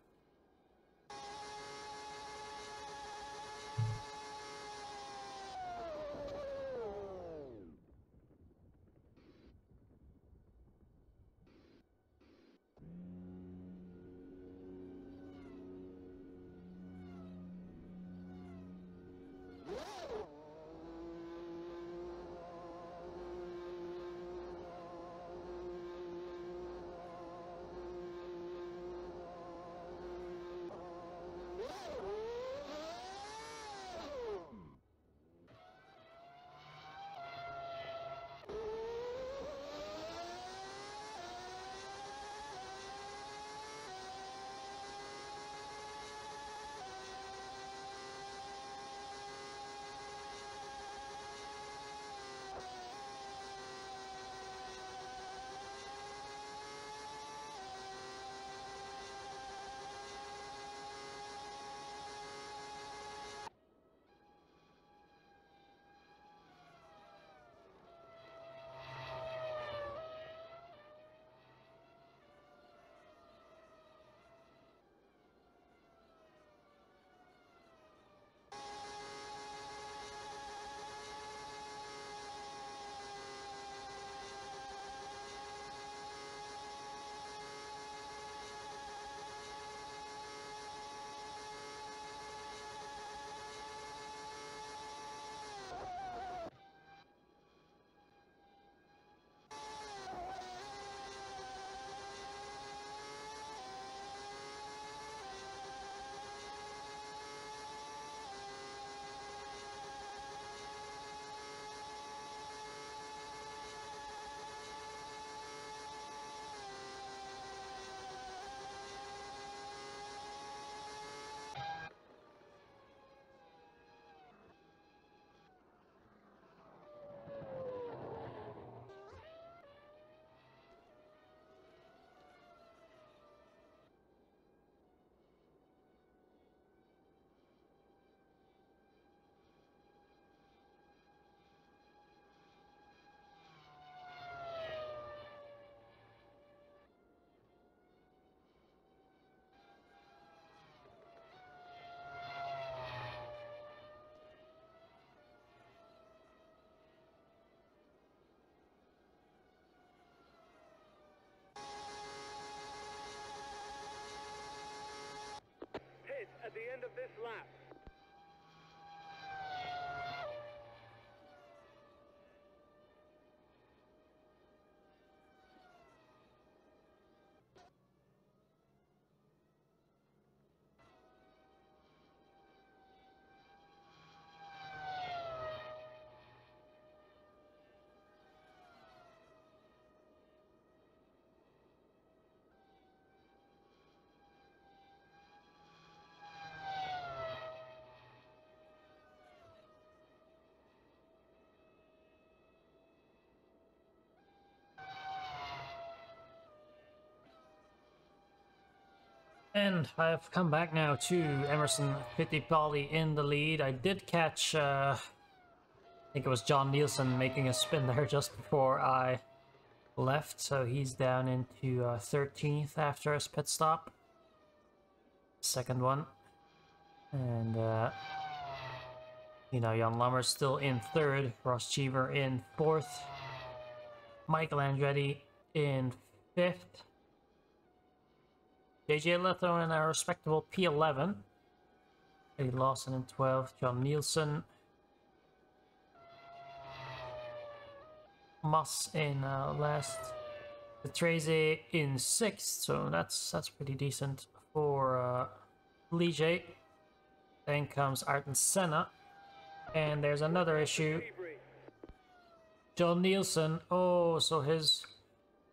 At the end of this lap. And I've come back now to Emerson Fittipaldi in the lead. I did catch, I think it was John Nielsen making a spin there just before I left, so he's down into 13th after his pit stop. Second one. And, you know, Jan Lammer's still in third, Ross Cheever in fourth, Michael Andretti in fifth. JJ Leto in a respectable P11. Eddie Lawson in 12th. John Nielsen. Moss in last. Patrese in 6th, so that's pretty decent for Ligier. Then comes Ayrton Senna, and there's another issue. John Nielsen. Oh, so his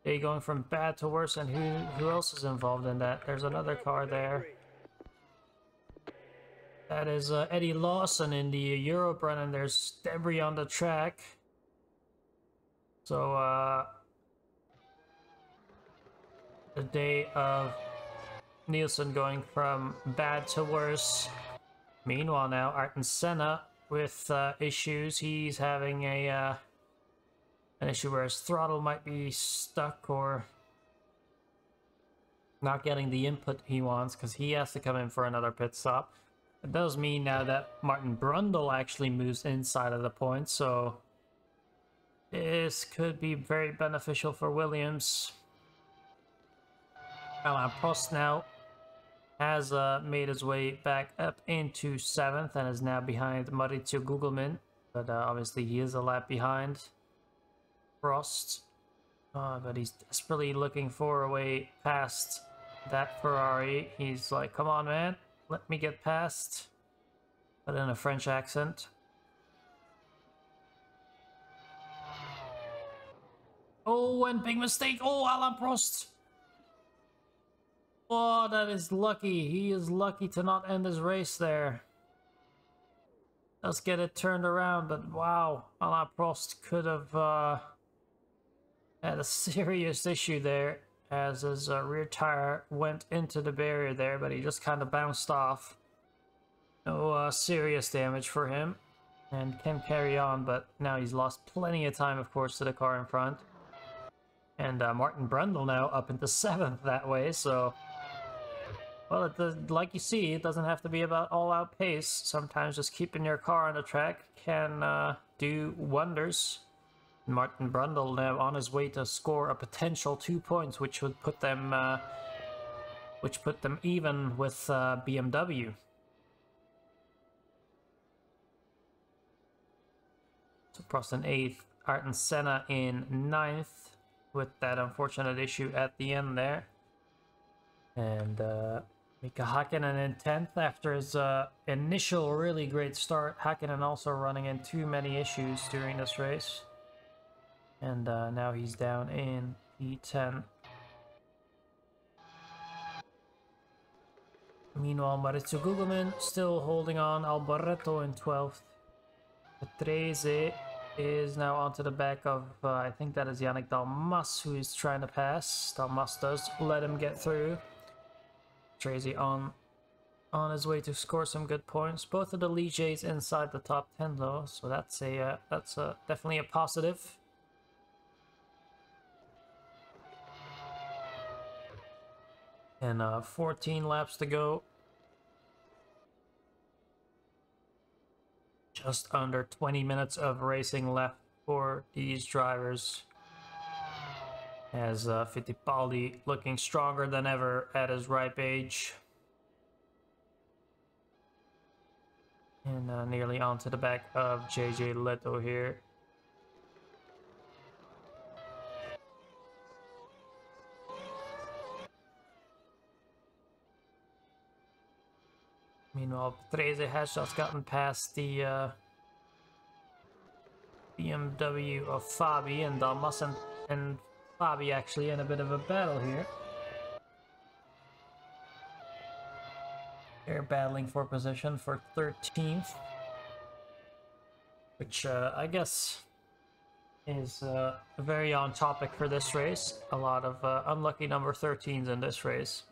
day going from bad to worse, and who else is involved in that? There's another car there. That is Eddie Lawson in the Eurobren, and there's debris on the track. So the day of Nielsen going from bad to worse. Meanwhile now, Ayrton Senna with issues. He's having an issue where his throttle might be stuck or not getting the input he wants because he has to come in for another pit stop. It does mean now that Martin Brundle actually moves inside of the points, so this could be very beneficial for Williams. Alain Prost now has made his way back up into 7th and is now behind Maurizio Gugelmin, but obviously he is a lap behind Prost. But he's desperately looking for a way past that Ferrari. He's like, come on, man, let me get past. But in a French accent. Oh, and big mistake. Oh, Alain Prost. Oh, that is lucky. He is lucky to not end his race there. Let's get it turned around, but wow, Alain Prost could have had a serious issue there as his rear tire went into the barrier there, but he just kind of bounced off. No serious damage for him and can carry on, but now he's lost plenty of time, of course, to the car in front. And Martin Brundle now up into 7th that way, so... Well, it does, like you see, it doesn't have to be about all-out pace. Sometimes just keeping your car on the track can do wonders. Martin Brundle now on his way to score a potential 2 points, which would put them even with BMW. So Prost in 8th, Ayrton Senna in 9th, with that unfortunate issue at the end there. And Mika Hakkinen in 10th after his initial really great start. Hakkinen also running in too many issues during this race. And now he's down in P10. Meanwhile, Maurizio Gugelmin still holding on. Alboreto in 12th. Patrese is now onto the back of, I think that is Yannick Dalmas, who is trying to pass. Dalmas does let him get through. Patrese on his way to score some good points. Both of the Ligiers inside the top 10 though, so that's definitely a positive. And 14 laps to go. Just under 20 minutes of racing left for these drivers. As Fittipaldi looking stronger than ever at his ripe age. And nearly onto the back of JJ Leto here. Meanwhile, Patrese has just gotten past the BMW of Fabi, and Dalmas and Fabi actually in a bit of a battle here. They're battling for position for 13th, which I guess is very on topic for this race. A lot of unlucky number 13s in this race.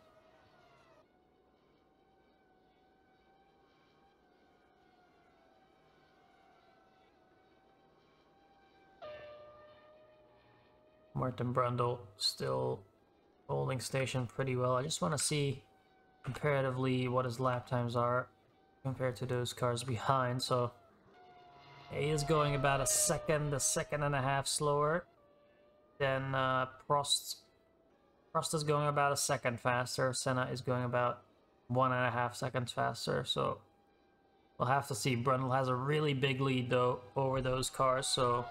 Martin Brundle still holding station pretty well. I just want to see comparatively what his lap times are compared to those cars behind. So he is going about a second and a half slower than Prost Prost is going about a second faster. Senna is going about 1.5 seconds faster. So we'll have to see. Brundle has a really big lead though over those cars. So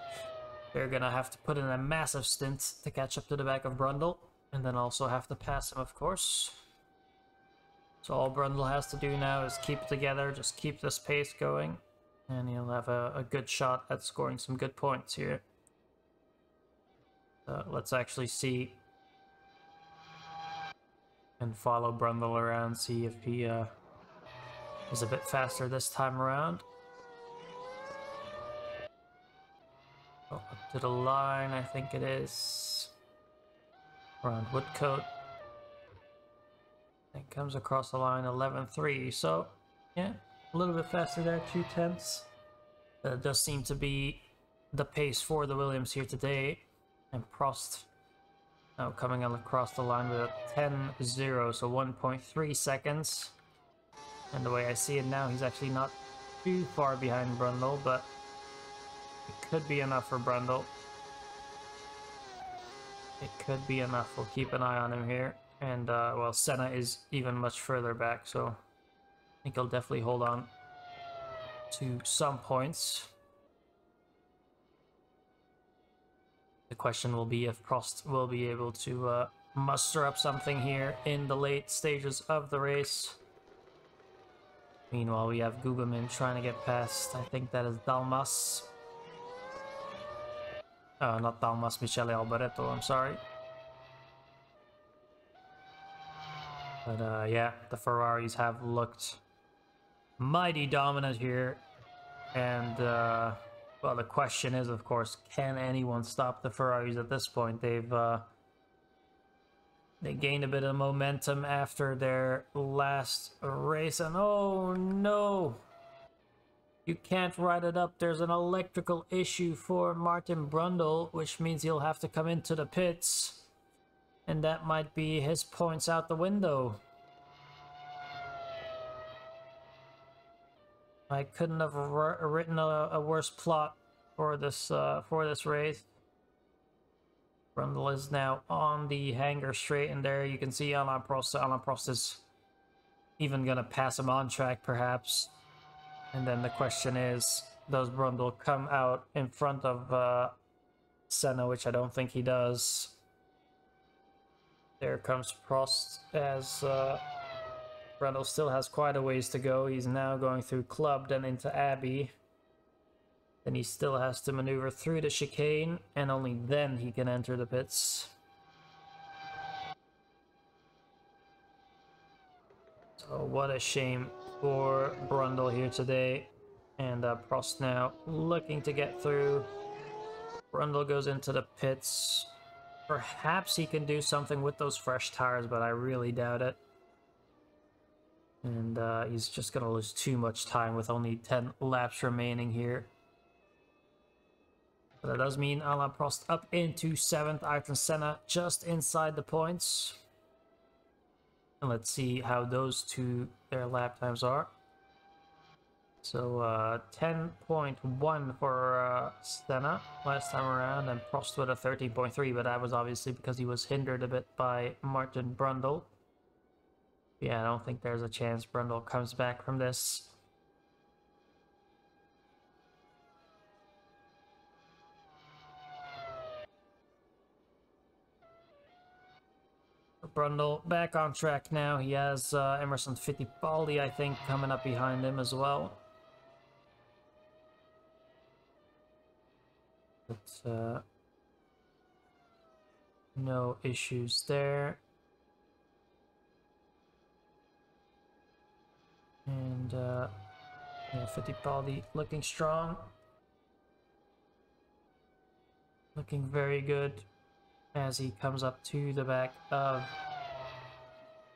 they're gonna have to put in a massive stint to catch up to the back of Brundle. And then also have to pass him, of course. So all Brundle has to do now is keep it together, just keep this pace going, and he'll have a good shot at scoring some good points here. Let's actually see and follow Brundle around, see if he is a bit faster this time around. Oh, up to the line, I think it is. Around Woodcote. It comes across the line 11.3, so yeah, a little bit faster there, 2/10. That does seem to be the pace for the Williams here today. And Prost now coming across the line with a 10.0, so 1.3 seconds. And the way I see it now, he's actually not too far behind Brundle, but it could be enough for Brundle. It could be enough. We'll keep an eye on him here. And, well, Senna is even much further back, so I think he'll definitely hold on to some points. The question will be if Prost will be able to muster up something here in the late stages of the race. Meanwhile, we have Gugelmin trying to get past, I think that is Dalmas. Not Dalmas, Michele Alboreto, I'm sorry. But yeah, the Ferraris have looked mighty dominant here. And, well, the question is, of course, can anyone stop the Ferraris at this point? They gained a bit of momentum after their last race, and oh no! You can't ride it up. There's an electrical issue for Martin Brundle, which means he'll have to come into the pits. And that might be his points out the window. I couldn't have written a worse plot for this race. Brundle is now on the hanger straight, and there you can see Alain Prost. Alain Prost is even gonna pass him on track, perhaps. And then the question is, does Brundle come out in front of Senna, which I don't think he does. There comes Prost as Brundle still has quite a ways to go. He's now going through Club, then into Abbey. Then he still has to maneuver through the chicane, and only then he can enter the pits. So what a shame for Brundle here today. And Prost now looking to get through. Brundle goes into the pits. Perhaps he can do something with those fresh tires, but I really doubt it. And he's just going to lose too much time with only 10 laps remaining here. But that does mean Alain Prost up into 7th, Ayrton Senna just inside the points. And let's see how those two, their lap times are. So 10.1 for Senna last time around, and Prost with a 13.3, but that was obviously because he was hindered a bit by Martin Brundle. Yeah, I don't think there's a chance Brundle comes back from this. Brundle back on track now. He has Emerson Fittipaldi, I think, coming up behind him as well. But no issues there. And yeah, Fittipaldi looking strong. Looking very good as he comes up to the back of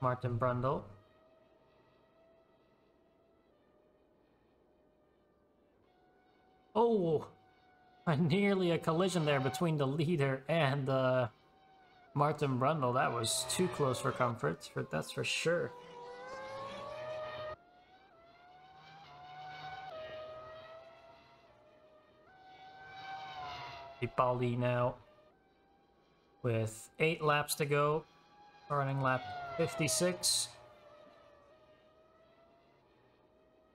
Martin Brundle. Oh! Nearly a collision there between the leader and Martin Brundle. That was too close for comfort, that's for sure. Fittipaldi now with 8 laps to go. Starting lap 56.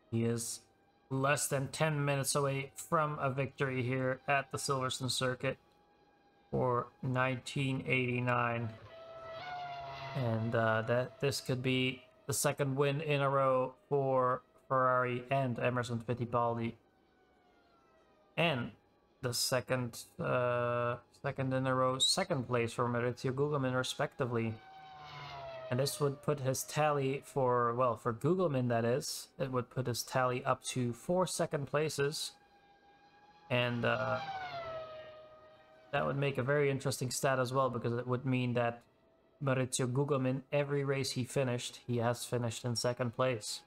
He is less than 10 minutes away from a victory here at the Silverstone circuit for 1989. And that this could be the second win in a row for Ferrari and Emerson Fittipaldi. And the second in a row second place for Maurizio Gugelmin respectively. And this would put his tally for, well, for Gugelmin that is, it would put his tally up to 4 second places. And that would make a very interesting stat as well, because it would mean that Maurizio Gugelmin, every race he finished, he has finished in second place.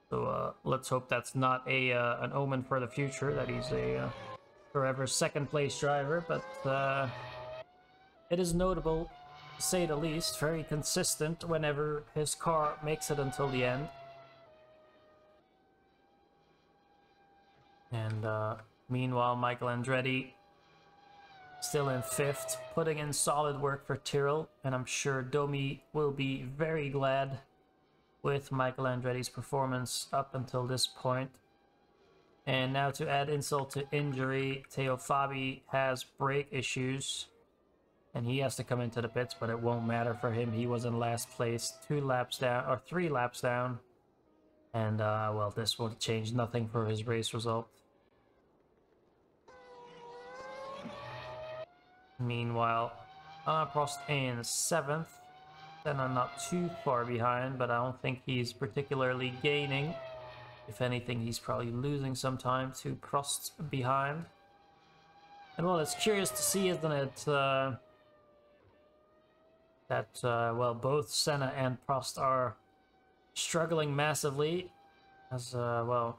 So let's hope that's not an omen for the future, that he's a forever second place driver, but it is notable, to say the least, very consistent whenever his car makes it until the end. And meanwhile, Michael Andretti still in 5th, putting in solid work for Tyrrell, and I'm sure Domi will be very glad with Michael Andretti's performance up until this point. And now, to add insult to injury, Theo Fabi has brake issues and he has to come into the pits, but it won't matter for him. He was in last place, 3 laps down, and well, this will change nothing for his race result. Meanwhile, Prost in 7th. Senna not too far behind, but I don't think he's particularly gaining. If anything, he's probably losing some time to Prost behind. And well, it's curious to see, isn't it, that, well, both Senna and Prost are struggling massively. As, well,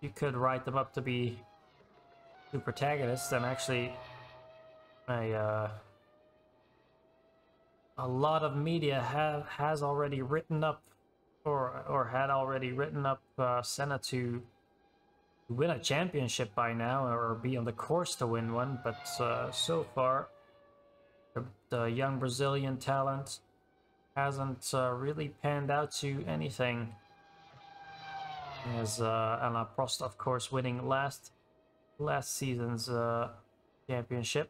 you could write them up to be 2 protagonists, and actually a lot of media has already written up, or had already written up Senna to win a championship by now, or be on the course to win one, but so far the young Brazilian talent hasn't really panned out to anything. As Alain Prost, of course, winning last season's championship.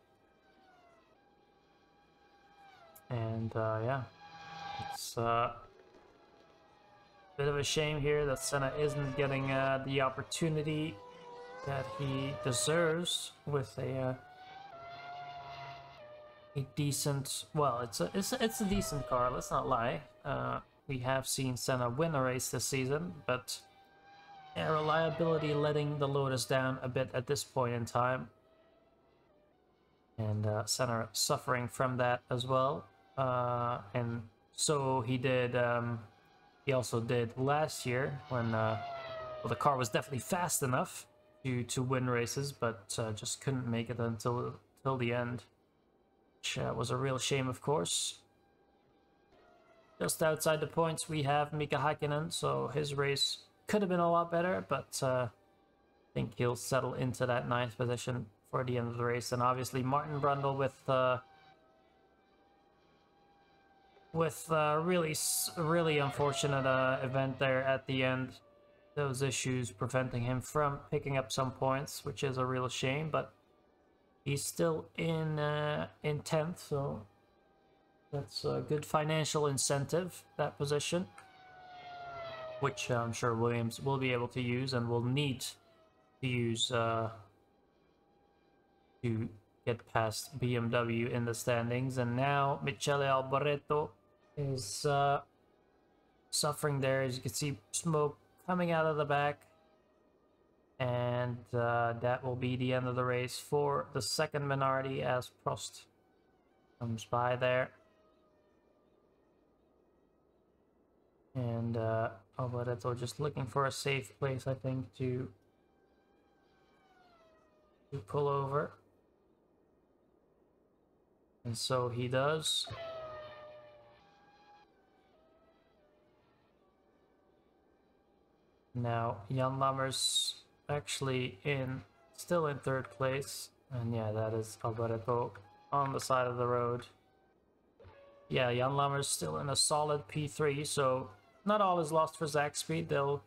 And yeah, it's a bit of a shame here that Senna isn't getting the opportunity that he deserves with a decent, well, it's a decent car, let's not lie. We have seen Senna win a race this season, but yeah, reliability letting the Lotus down a bit at this point in time. And Senna suffering from that as well. And so he did, he also did last year when well, the car was definitely fast enough to win races, but just couldn't make it until the end, which was a real shame, of course. Just outside the points we have Mika Häkkinen, so his race could have been a lot better, but I think he'll settle into that 9th position for the end of the race. And obviously Martin Brundle with really unfortunate event there at the end. Those issues preventing him from picking up some points, which is a real shame, but he's still in 10th, so that's a good financial incentive, that position, which I'm sure Williams will be able to use and will need to use to get past BMW in the standings. And now Michele Alboreto is suffering there. As you can see, smoke coming out of the back, and that will be the end of the race for the second Minardi as Prost comes by there. And Alboreto just looking for a safe place, I think, to pull over. And so he does. Now Jan Lammers actually still in 3rd place, and yeah, that is Alboreto on the side of the road. Yeah, Jan Lammer's still in a solid P3, so not all is lost for Zach Speed. They'll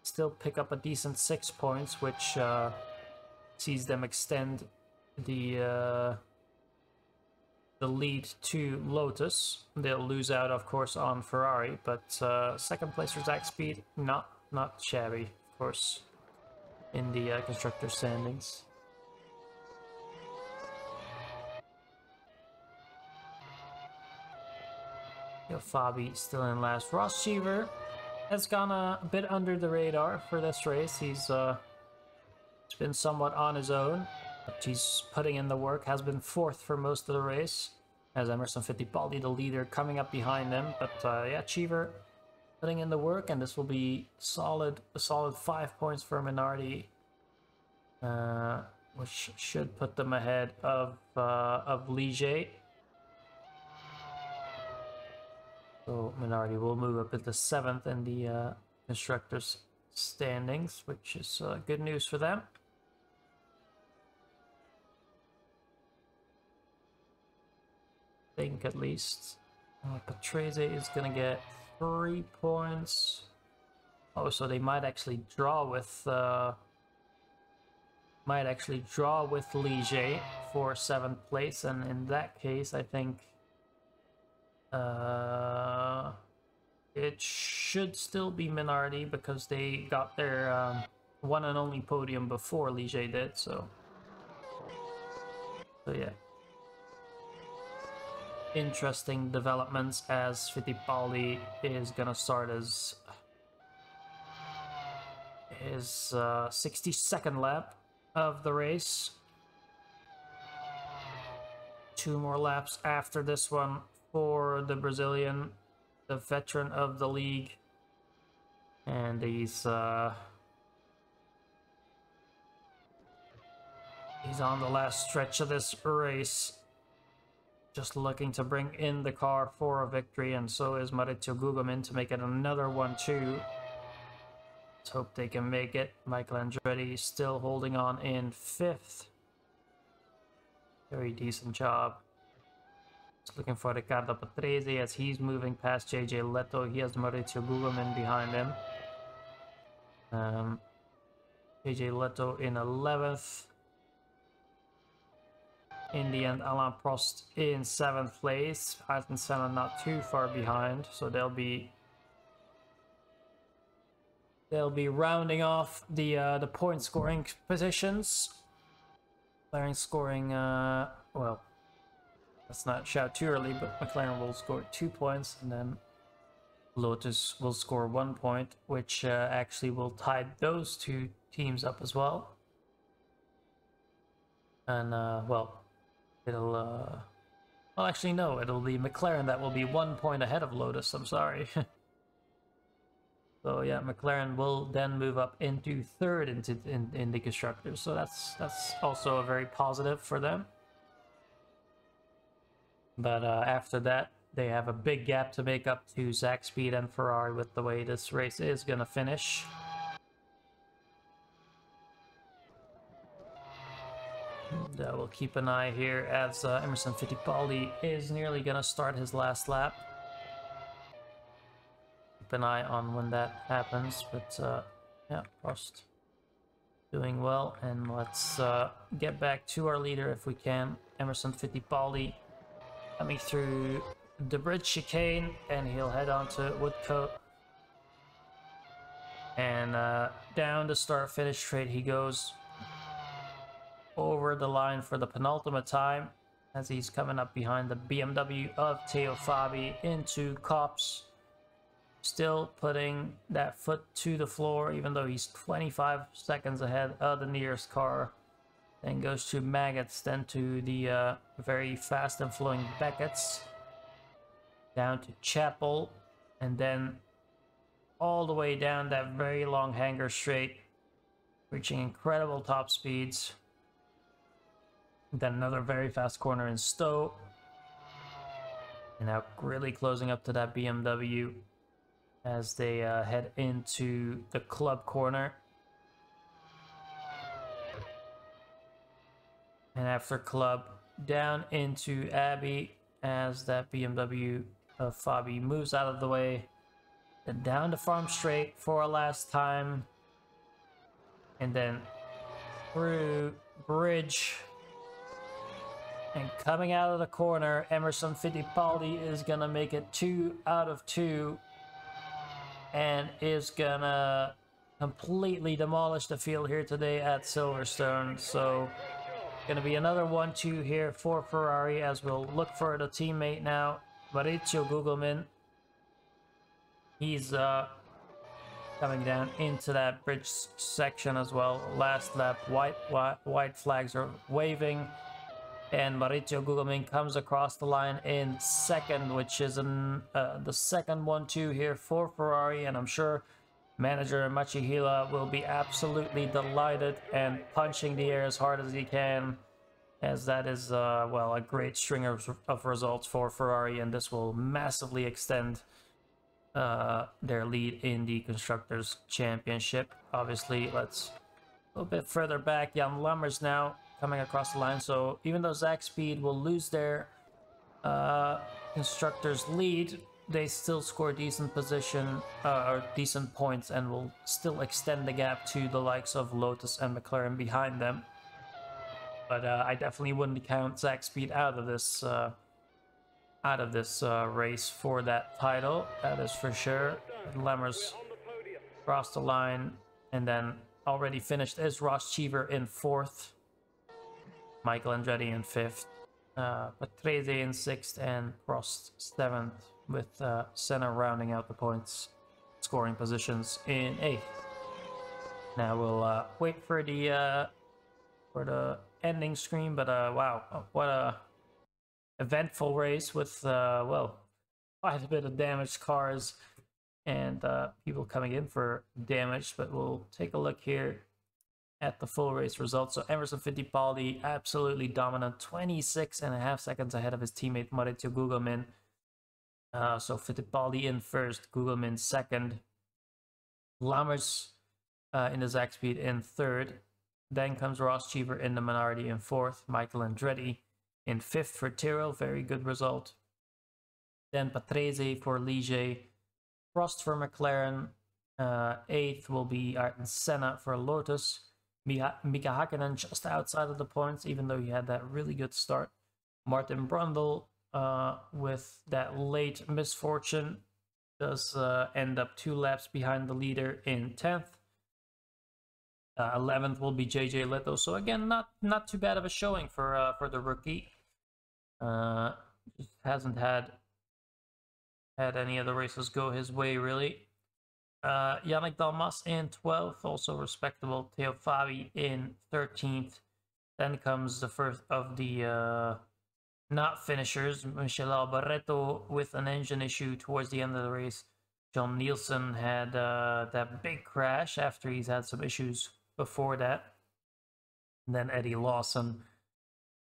still pick up a decent 6 points, which sees them extend the lead to Lotus. They'll lose out, of course, on Ferrari, but second place for Zach Speed, not shabby, of course, in the constructor standings. Fabi still in last. Ross Cheever has gone a bit under the radar for this race. He's been somewhat on his own, but he's putting in the work. Has been fourth for most of the race, as Emerson Fittipaldi, the leader, coming up behind him. But yeah, Cheever putting in the work, and this will be a solid 5 points for Minardi, which should put them ahead of Ligier. So Minardi will move up into 7th in the constructors standings, which is good news for them. I think at least Patrese is gonna get 3 points. Oh, so they might actually draw with Ligier for 7th place, and in that case, I think it should still be Minardi because they got their one and only podium before Ligier did. So yeah. Interesting developments as Fittipaldi is gonna start his 62nd lap of the race. 2 more laps after this one for the Brazilian, the veteran of the league, and he's on the last stretch of this race, just looking to bring in the car for a victory, and so is Maurizio Gugelmin to make it another 1-2. Let's hope they can make it. Michael Andretti still holding on in 5th. Very decent job. Just looking for Riccardo Patrese as he's moving past JJ Leto. He has Maurizio Gugelmin behind him. JJ Leto in 11th. In the end, Alain Prost in 7th place. Ayrton Senna not too far behind, so they'll be rounding off the point scoring positions. McLaren scoring well, let's not shout too early, but McLaren will score 2 points, and then Lotus will score 1 point, which actually will tie those 2 teams up as well. And well, it'll well, actually no, it'll be McLaren that will be 1 point ahead of Lotus. I'm sorry. So yeah, McLaren will then move up into 3rd in the constructors. So that's also a very positive for them. But after that, they have a big gap to make up to Zach Speed and Ferrari with the way this race is gonna finish. And, we'll keep an eye here as Emerson Fittipaldi is nearly gonna start his last lap. Keep an eye on when that happens, but yeah, Prost doing well. And let's get back to our leader if we can. Emerson Fittipaldi coming through the bridge chicane, and he'll head on to Woodcote. And down the start-finish straight he goes, over the line for the penultimate time, as he's coming up behind the BMW of Teo Fabi into Copse. Still putting that foot to the floor, even though he's 25 seconds ahead of the nearest car. Then goes to Maggots, then to the very fast and flowing Beckett's, down to Chapel, and then all the way down that very long hanger straight, reaching incredible top speeds. Then another very fast corner in Stowe, and now really closing up to that BMW as they head into the club corner. And after club, down into Abbey as that BMW of Fabi moves out of the way. Then down the farm straight for a last time. And then through bridge. And coming out of the corner, Emerson Fittipaldi is gonna make it 2 out of 2. And is gonna completely demolish the field here today at Silverstone. So gonna be another 1-2 here for Ferrari, as we'll look for the teammate now, Maurizio Gugelmin. He's coming down into that bridge section as well. Last lap, white flags are waving, and Maurizio Gugelmin comes across the line in second, which is the second 1-2 here for Ferrari, and I'm sure manager Machihila will be absolutely delighted and punching the air as hard as he can, as that is well, a great string of results for Ferrari, and this will massively extend their lead in the Constructors' Championship. Obviously, let's a little bit further back. Jan Lammers now coming across the line, so even though Zach Speed will lose their Constructors' lead, they still score decent position or decent points, and will still extend the gap to the likes of Lotus and McLaren behind them. But I definitely wouldn't count Zach Speed out of this race for that title. That is for sure. Lammers crossed the line, and then already finished is Ross Cheever in 4th, Michael Andretti in 5th, Patrese in 6th, and Prost 7th, with Senna rounding out the points scoring positions in 8th. Now we'll wait for the ending screen, but wow, what a eventful race with well, quite a bit of damaged cars and people coming in for damage. But we'll take a look here at the full race results. So Emerson Fittipaldi absolutely dominant, 26.5 seconds ahead of his teammate Maurizio Gugelmin. So Fittipaldi in 1st, Gugelmin 2nd, Lammers in the Zach Speed in 3rd. Then comes Ross Cheever in the minority in 4th, Michael Andretti in 5th for Tyrrell, very good result. Then Patrese for Ligier, Prost for McLaren, 8th will be Ayrton Senna for Lotus, Mika Hakkinen just outside of the points, even though he had that really good start. Martin Brundle, with that late misfortune, does end up 2 laps behind the leader in 10th. 11th will be JJ Leto, so again, not too bad of a showing for the rookie. Just hasn't had any of the races go his way really. Yannick Dalmas in 12th, also respectable. Theo Fabi in 13th. Then comes the first of the not finishers, Michele Alboreto with an engine issue towards the end of the race. John Nielsen had that big crash after he's had some issues before that. And then Eddie Lawson,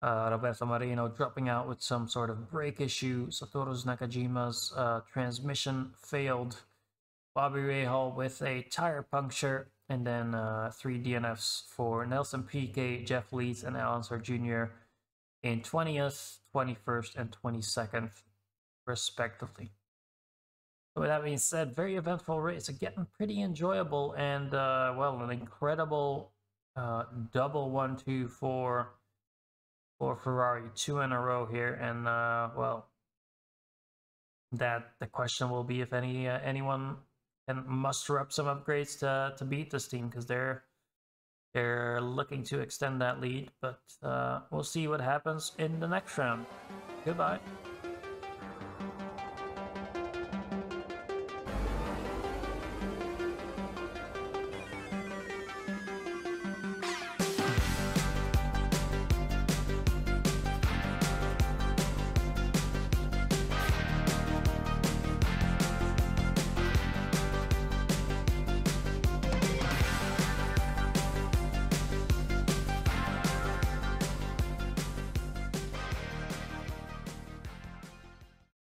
Roberto Marino dropping out with some sort of brake issue. Satoru Nakajima's transmission failed. Bobby Rahal with a tire puncture. And then 3 DNFs for Nelson Piquet, Jeff Leeds, and Alan Sir Jr. in 20th, 21st, and 22nd, respectively. So with that being said, very eventful race, again, pretty enjoyable, and well, an incredible double 1-2 for Ferrari, 2 in a row here, and well, that the question will be if anyone can muster up some upgrades to beat this team, because they're looking to extend that lead, but we'll see what happens in the next round. Goodbye.